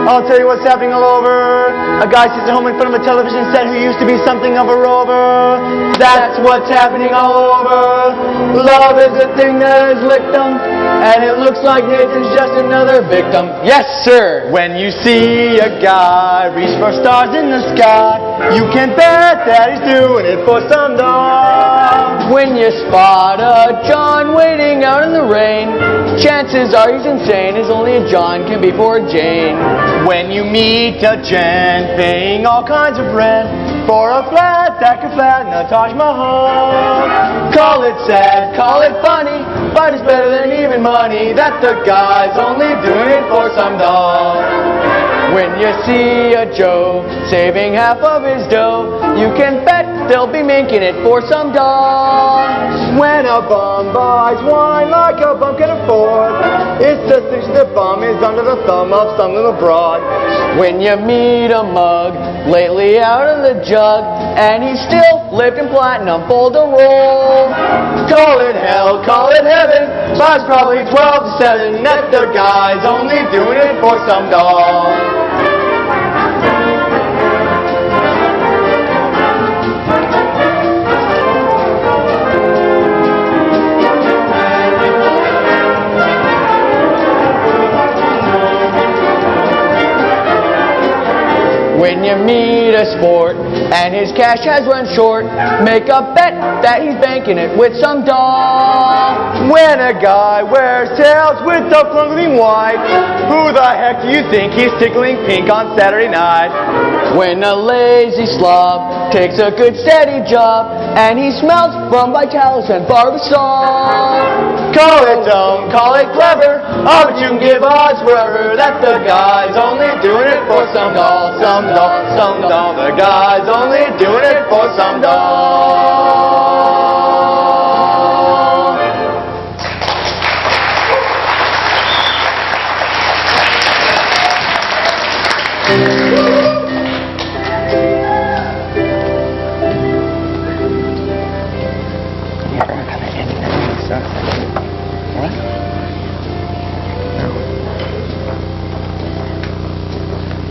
A: I'll tell you what's happening all over. A guy sits at home in front of a television set who used to be something of a rover. That's what's happening all over. Love is a thing that is licked 'em, and it looks like Nathan's just another victim.
E: Yes, sir.
A: When you see a guy reach for stars in the sky, you can bet that he's doing it for some doll.
E: When you spot a John waiting out in the rain, chances are he's insane, as only a John can be for a Jane.
A: When you meet a Jen paying all kinds of rent for a flat that could flatten a Taj Mahal, call it sad, call it funny, but it's better than even money that the guy's only doing it for some doll.
E: When you see a Joe saving half of his dough, you can bet they'll be making it for some doll.
A: When a bum buys wine like a bum can afford, it's just the bum is under the thumb of some little broad.
E: When you meet a mug lately out of the jug, and he's still lifting platinum Folderol,
A: call it hell, call it heaven, but it's probably 12 to 7 that the guy's only doing it for some doll.
E: When you meet a sport and his cash has run short, make a bet that he's banking it with some doll.
A: When a guy wears tails with a flung wife, who the heck do you think he's tickling pink on Saturday night?
E: When a lazy slob takes a good steady job and he smells from Vitalis and Barbasol.
C: Call it dumb, call it clever, oh, but you can give odds wherever that the guy's only doing it for some doll, some doll, some doll. The guy's only doing it for some doll.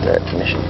E: The commission.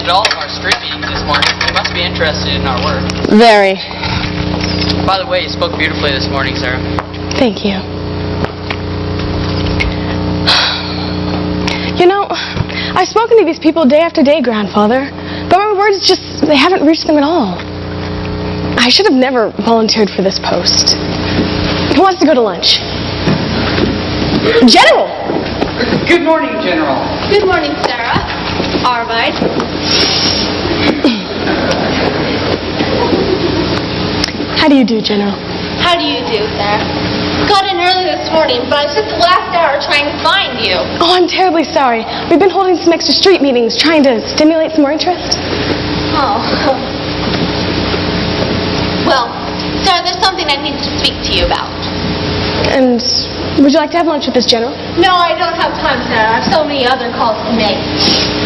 F: All of our street meetings this morning. They must be interested in our work.
B: Very.
F: By the way, you spoke beautifully this morning, Sarah.
B: Thank you. You know, I've spoken to these people day after day, Grandfather, but my words just, they haven't reached them at all. I should have never volunteered for this post. Who wants to go to lunch? General!
G: Good morning, General.
D: Good morning, Sarah. Arvide.
B: How do you do, General?
D: How do you do, Sarah? Got in early this morning, but I spent the last hour trying to find you.
B: Oh, I'm terribly sorry. We've been holding some extra street meetings, trying to stimulate some more interest.
D: Oh. Well, Sarah, there's something I need to speak to you about.
B: And would you like to have lunch with this, General?
D: No, I don't have time, Sarah. I have so many other calls to make.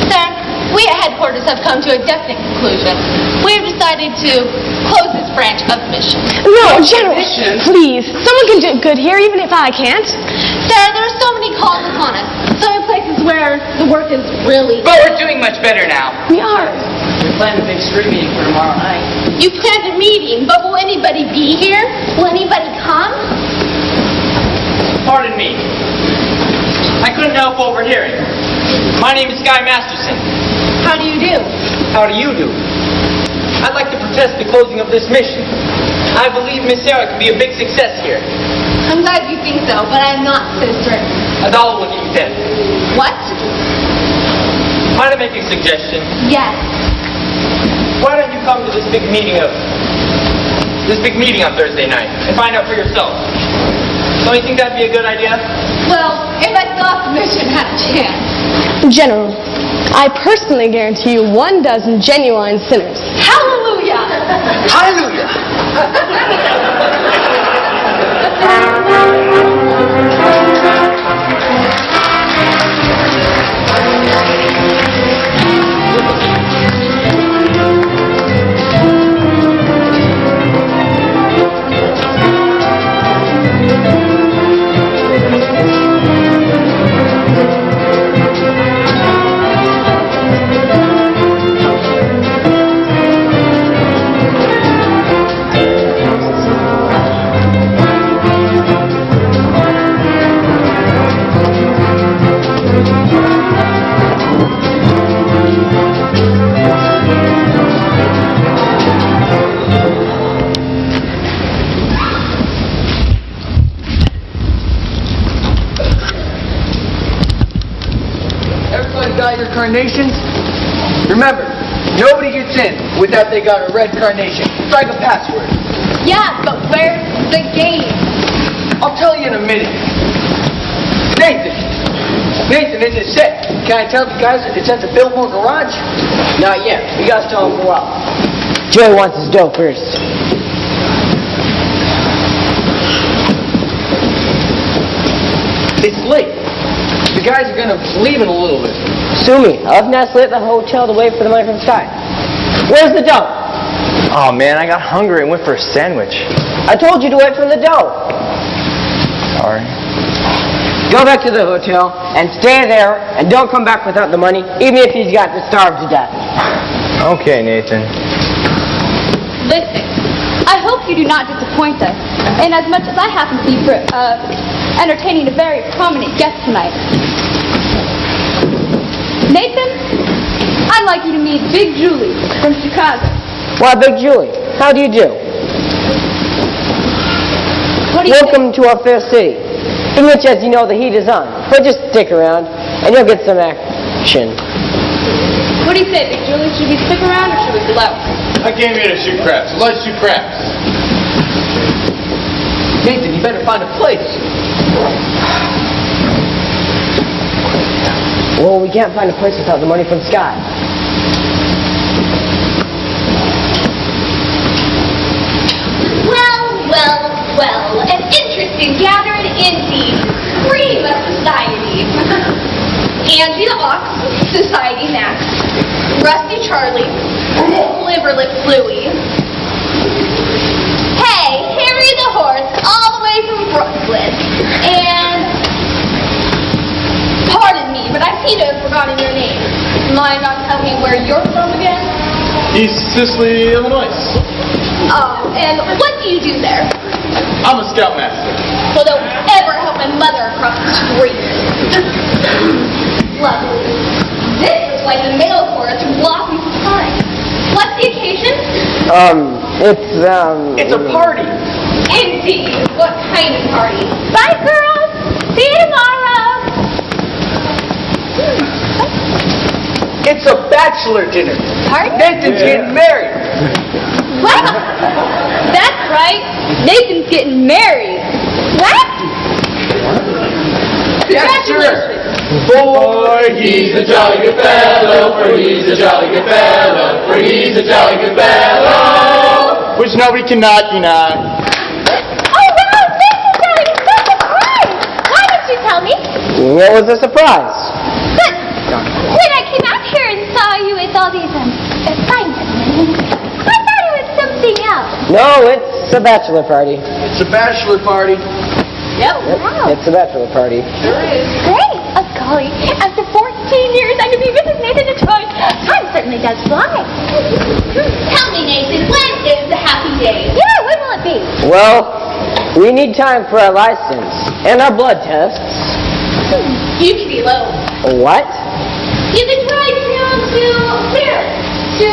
D: Sarah, we at headquarters have come to a definite conclusion. We have decided to close this branch of the mission.
B: No, General, please. Someone can do good here, even if I can't.
D: Sarah, there are so many calls upon us. So many places where the work is really...
G: But we're doing much better now.
B: We are.
E: We planned a big street meeting for tomorrow night.
D: You planned a meeting, but will anybody be here? Will anybody come?
F: Pardon me. I couldn't help overhearing. My name is Guy Masterson.
D: How do you do?
F: How do you do? I'd like to protest the closing of this mission. I believe Miss Sarah can be a big success here.
D: I'm glad you think so, but I'm not so certain.
F: $1 will get you 10.
D: What?
F: Might I make a suggestion?
D: Yes.
F: Why don't you come to this big meeting on Thursday night and find out for yourself? Don't you think that'd be a good idea?
D: Well, if I thought the mission had a chance.
B: General, I personally guarantee you 12 genuine sinners.
D: Hallelujah!
F: Hallelujah!
G: Got your carnations? Remember, nobody gets in without they got a red carnation. Strike a password.
D: Yeah, but where's the game?
G: I'll tell you in a minute. Nathan, is it set? Can I tell the guys that it's at the Billmore garage?
E: Not yet. You guys tell him go out. Joey wants his dough first.
G: It's late. The guys are gonna leave in a little bit.
E: Sue me. I've not stayed at the hotel to wait for the money from Sky. Where's the dough?
A: Oh man, I got hungry and went for a sandwich.
E: I told you to wait for the dough.
A: Sorry.
E: Go back to the hotel and stay there and don't come back without the money, even if he's got to starve to death.
A: Okay, Nathan.
D: Listen, I hope you do not disappoint us. And as much as I happen to be entertaining a very prominent guest tonight. Nathan, I'd like you to meet Big Julie from Chicago.
E: Why, Big Julie, how do you do?
D: What do you
E: Welcome to our fair city. In which, as you know, the heat is on. But just stick around and you'll get some action.
D: What do you say, Big Julie? Should we stick around or should we go out?
H: I came here to shoot craps. Let's shoot craps.
G: Nathan, you better find a place.
E: Well, we can't find a place without the money from Sky.
D: Well, an interesting gathering indeed. Cream of society. Angie the Ox, Society Max. Rusty Charlie, Liverlip Bluey. Hey, Harry the Horse, all the way from Brooklyn. And, pardon me, but I seem to have forgotten your name. Mind not telling me where you're from again?
H: East Sicily, Illinois.
D: Oh, and what do you do there?
H: I'm a scoutmaster.
D: So don't ever help my mother across the street. Lovely. This is like the mail chorus from Blossom Time. What's the occasion?
G: It's a party.
D: Indeed. What kind of party? Bye, girls. See you tomorrow.
G: It's a bachelor dinner.
D: Pardon?
G: Nathan's getting married.
D: What? That's right. Nathan's getting married. What?
G: Yes, sir.
C: For he's a jolly good fellow, for he's a jolly good fellow, for he's a jolly good fellow.
A: Which nobody cannot deny.
D: Oh, wow, Nathan, darling, so surprised. Why didn't you tell me?
E: What was the surprise?
D: But when I came out here and saw you with all these fine gentlemen, I thought it was something else.
E: No, it's a bachelor party.
G: It's a bachelor party.
D: Yep. Wow.
E: It's a bachelor party.
D: Great. Oh, golly. After 14 years, I could be Mrs. Nathan Detroit. Time certainly does fly. Tell me, Nathan, when is the happy day? Yeah, when will it be?
E: Well, we need time for our license and our blood tests.
D: You can be low.
E: What?
D: You can drive down to where? To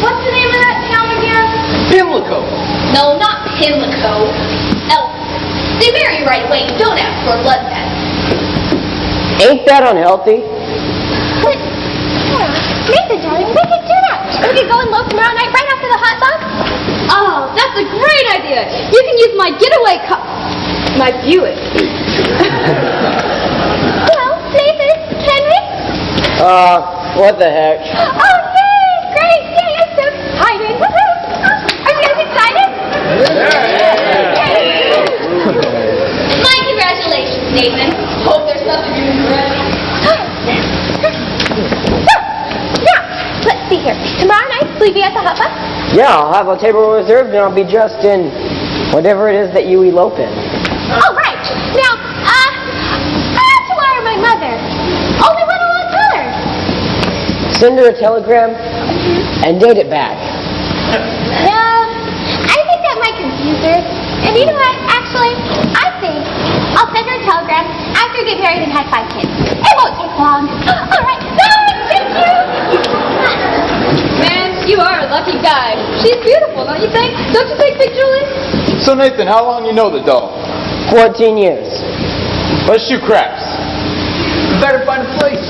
D: what's the name of that town again?
G: Pimlico.
D: No, not Pimlico. Elf. They marry right away. Don't ask for a blood test.
E: Ain't that unhealthy?
D: But, Nathan, darling, we could do that. We could go and loaf tomorrow night right after the hot dog. Oh, that's a great idea. You can use my getaway car. My Buick. Well, Nathan, can we?
E: What the heck?
D: Oh, yay! Great! Yay! I'm so excited! Woohoo! Are you guys excited? My congratulations, Nathan. Hope there's nothing you regret. Now, let's see here. Tomorrow night, will you be at the hot dog?
E: Yeah, I'll have a table reserved and I'll be dressed in whatever it is that you elope in.
D: Oh, right. Now, I have to wire my mother. Only when I will tell her.
E: Send her a telegram and date it back.
D: Yeah, I think that might confuse her. And you know what? Actually, I think I'll send her a telegram after we get married and have 5 kids. It won't take long. All right. Bye. Thank you. Man, you are a lucky guy. She's beautiful, don't you think? Don't you think, Big Julie?
H: So Nathan, how long you know the doll?
E: 14 years.
H: Let's shoot craps.
G: You better find a place.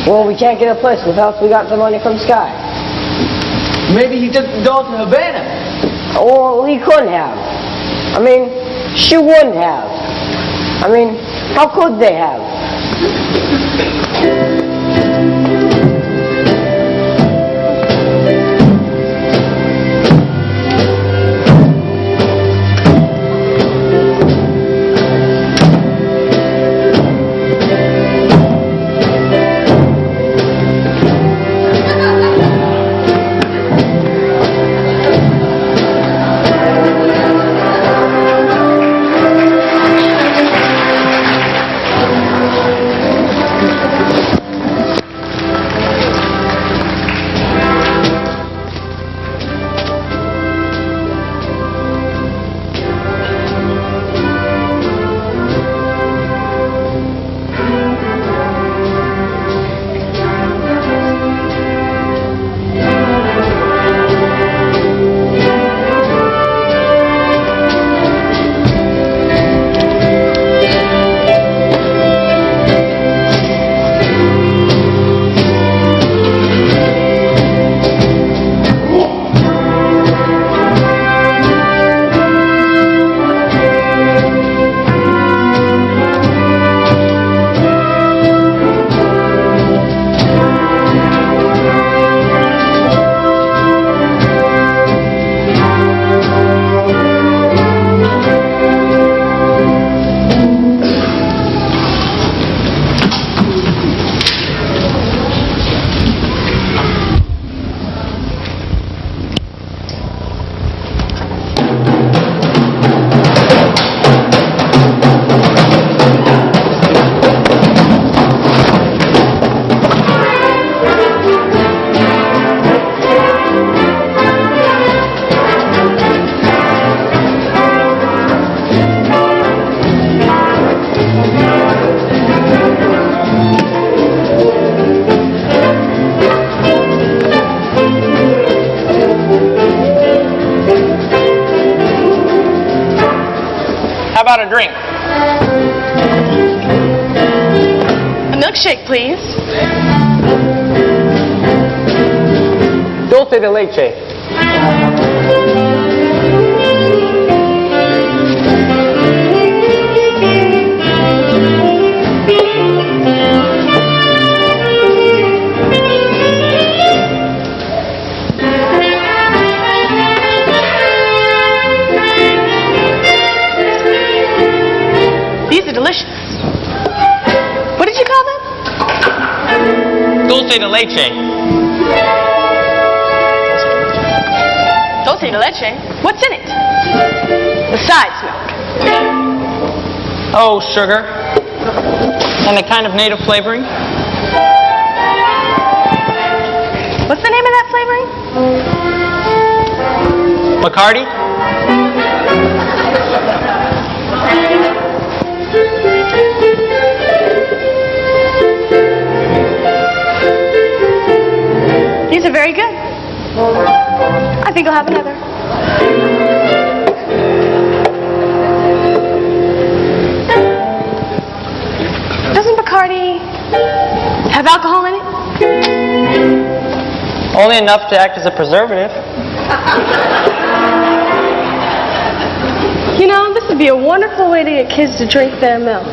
E: Well, we can't get a place without we got the money from Sky.
G: Maybe he took the doll to Havana.
E: Or he couldn't have. I mean, she wouldn't have. I mean, how could they have?
F: drink?
B: A milkshake, please.
F: Dulce de leche.
B: These are delicious. What did you call them?
F: Dulce de leche.
B: Dulce de leche? What's in it? Besides milk.
F: Oh, sugar. And a kind of native flavoring.
B: What's the name of that flavoring?
F: Bacardi.
B: These are very good. I think I'll have another. Doesn't Bacardi have alcohol in it?
F: Only enough to act as a preservative.
B: You know, this would be a wonderful way to get kids to drink their milk.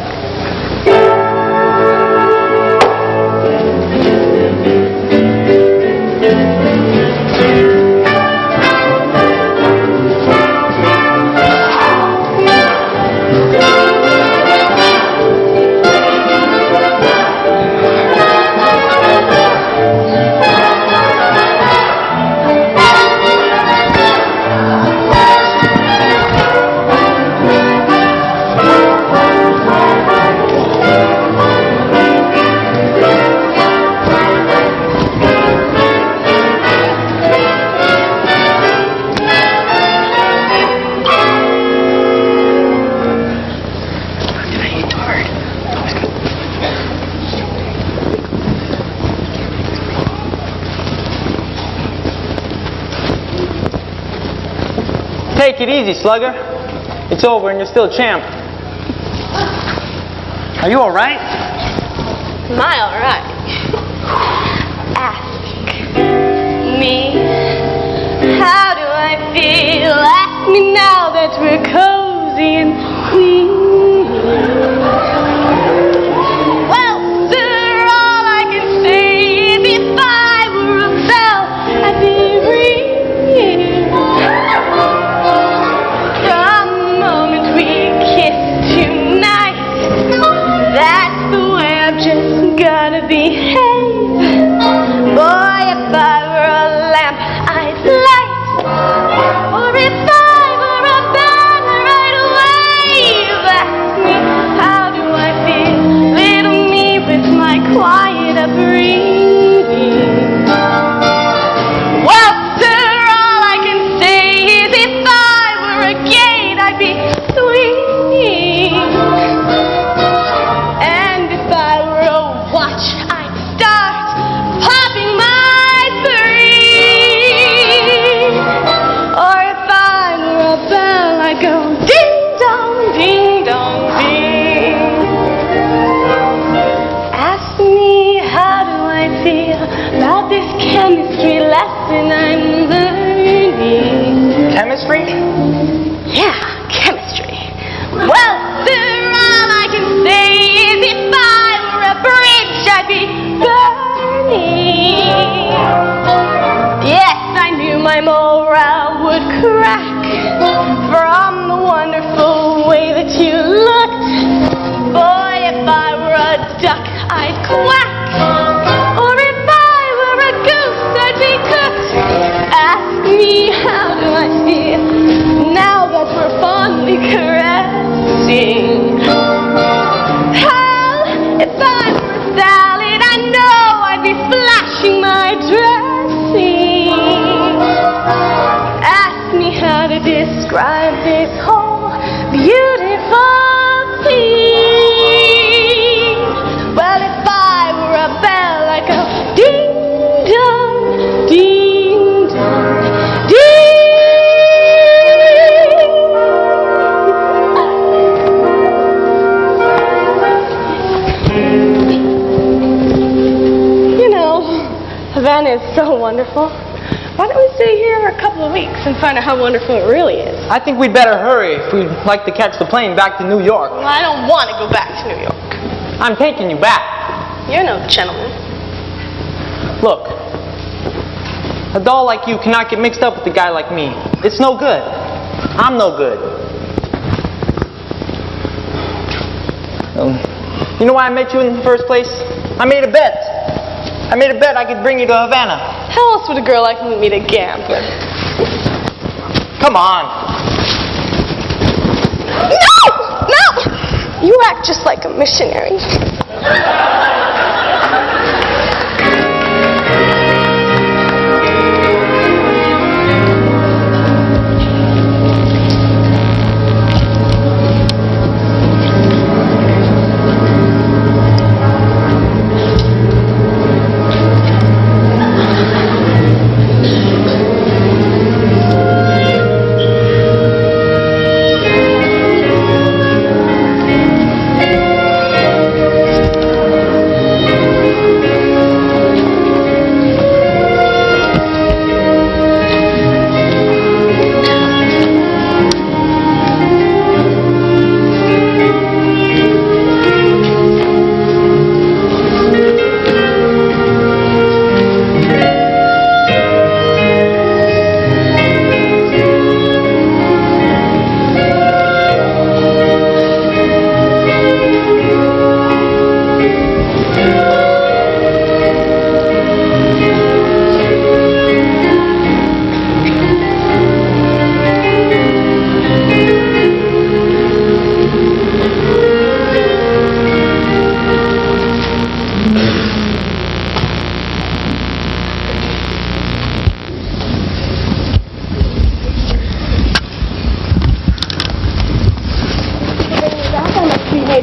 F: Take it easy, slugger. It's over and you're still a champ. Are you alright?
B: Am I all right? Ask me, how do I feel? Ask me now that we're cozy and sweet. Well, sir, all I can say is if I were a bell, I'd be ringing. From the moment we kissed tonight, that's the way I've just gotta behave. Boy, if I were a lamp, I'd light. Or if I were a banner, I'd wave. Ask me, how do I feel? Little me with my quiet upbringing. Well, sir, all I can say is if I were a gate, I'd be swinging. And if I were a watch, I'd start popping my three. Or if I were a bell, I'd go ding dong, ding dong, ding. Ask me, how do I feel about this chemistry lesson I'm learning?
F: Chemistry?
B: Yeah, chemistry. Well, sir, all I can say is if I were a bridge, I'd be burning. Yes, I knew my morale would crack from the wonderful way that you looked. Boy, if I were a duck, I'd quack. Or if I were a goose, I'd be cooked. Ask me, how do I feel now that we're fondly caressing? Hell, if I were a salad, I know I'd be splashing my dressing. Ask me how to describe this whole beautiful scene. Well, if I were a bell, I'd go ding dong, ding dong, ding. Havana is so wonderful. Why don't we stay here a couple of weeks and find out how wonderful it really is?
F: I think we'd better hurry if we'd like to catch the plane back to New York.
B: Well, I don't want to go back to New York.
F: I'm taking you back.
B: You're no gentleman.
F: Look, a doll like you cannot get mixed up with a guy like me. It's no good. I'm no good. You know why I met you in the first place? I made a bet. I made a bet I could bring you to Havana.
B: How else would a girl like me meet a gambler?
F: Come on.
B: No! No! You act just like a missionary.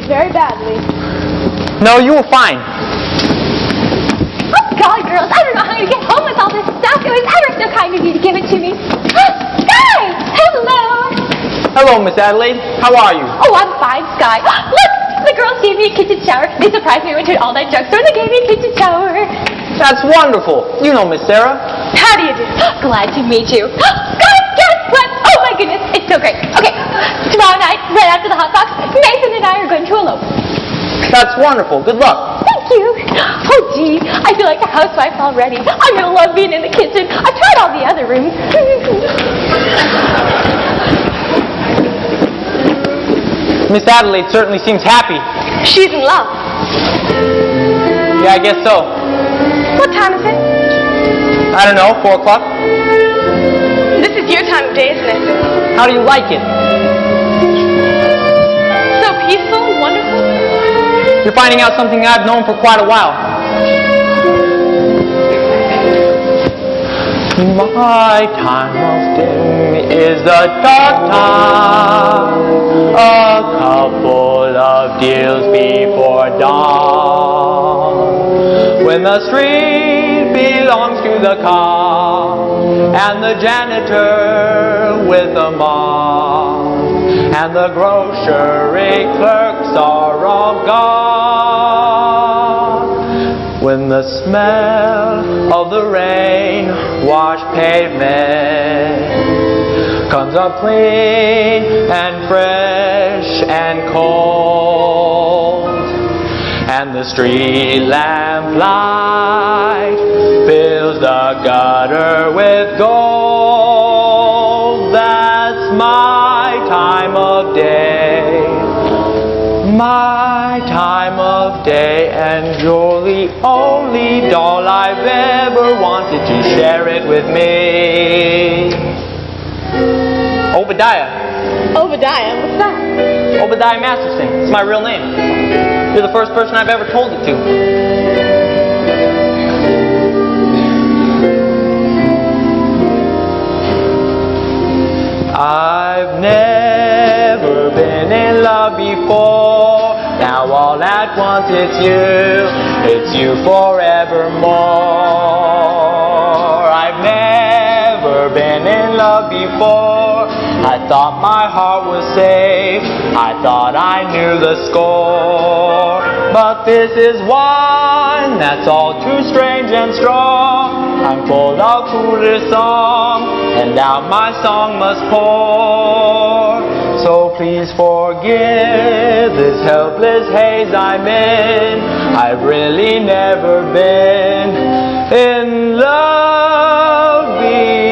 B: Very badly.
F: No, you were fine.
D: Oh, golly, girls, I don't know how to get home with all this stuff. It was ever so kind of you to give it to me. Sky! Hello!
F: Hello, Miss Adelaide. How are you?
D: Oh, I'm fine, Sky. Look! The girls gave me a kitchen shower. They surprised me. I went to an all-night drugstore and they gave me a kitchen shower.
F: That's wonderful. You know Miss Sarah.
B: How do you do?
D: Glad to meet you. Sky, guess what? Oh, my goodness. It's so great. Okay, tomorrow night, right after the hot box, Nathan and I are going to elope.
F: That's wonderful. Good luck.
D: Thank you. Oh, gee, I feel like a housewife already. I'm going to love being in the kitchen. I've tried all the other rooms.
F: Miss Adelaide certainly seems happy.
B: She's in love.
F: Yeah, I guess so.
B: What time is it?
F: I don't know, 4 o'clock?
B: This is your time of day, isn't it?
F: How do you like it?
B: So peaceful and wonderful.
F: You're finding out something I've known for quite a while. My time of day is a dark time, a couple of deals before dawn, when the street belongs to the cop and the janitor with the mop, and the grocery clerks are all gone, when the smell of the rain-washed pavement comes up clean and fresh and cold, and the street lamp light fills the gutter with gold. That's my time of day, my time of day, and you're the only doll I've ever wanted to share it with me. Obadiah.
B: Obadiah, what's that?
F: Obadiah Masterson. It's my real name. You're the first person I've ever told it to. I've never been in love before. Now all at once it's you forevermore. I've never been in love before. I thought my heart was safe, I thought I knew the score, but this is one one that's all too strange and strong. I'm full of foolish song, and out my song must pour. So please forgive this helpless haze I'm in. I've really never been in love before.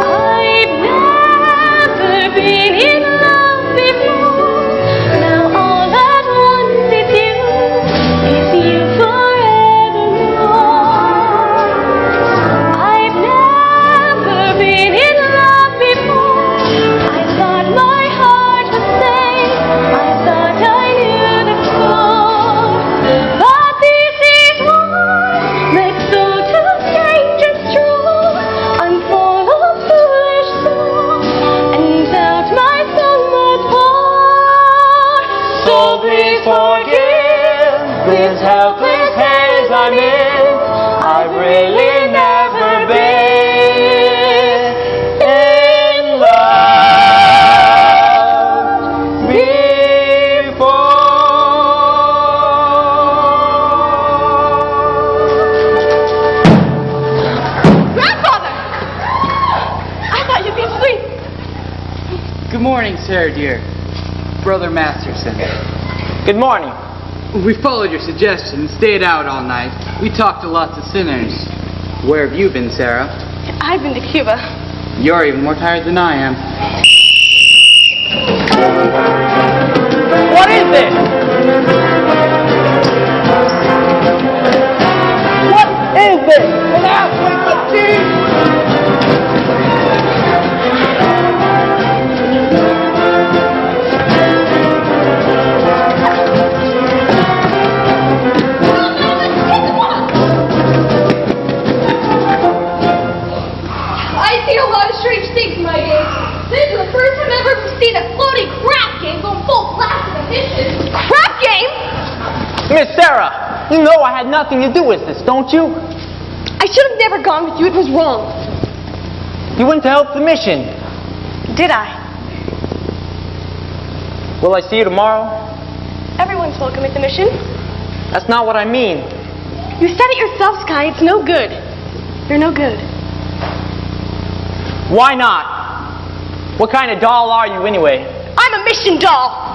B: I've never been in love before. Now all that wants is you forevermore. I've never been in love before. I thought my heart would say, I thought I knew the score. But this is what makes so too strange and true. I'm full of foolish song, and out my song must pour.
F: So please forgive this helpless haze I'm in. I've really never been in love before.
B: Grandfather! I thought you'd be asleep.
G: Good morning, Sarah dear. Brother Masterson.
F: Good morning.
G: We followed your suggestion and stayed out all night. We talked to lots of sinners. Where have you been, Sarah?
B: I've been to Cuba.
G: You're even more tired than I am.
F: What is this? What is this? An ass with the teeth!
D: I've seen a lot of strange things in my day. This is the first time I've ever seen a floating crap game going full blast in a mission.
B: Crap game?
F: Miss Sarah, you know I had nothing to do with this, don't you?
B: I should have never gone with you. It was wrong.
F: You went to help the mission.
B: Did I?
F: Will I see you tomorrow?
B: Everyone's welcome at the mission.
F: That's not what I mean.
B: You said it yourself, Sky. It's no good. You're no good.
F: Why not? What kind of doll are you anyway?
B: I'm a mission doll.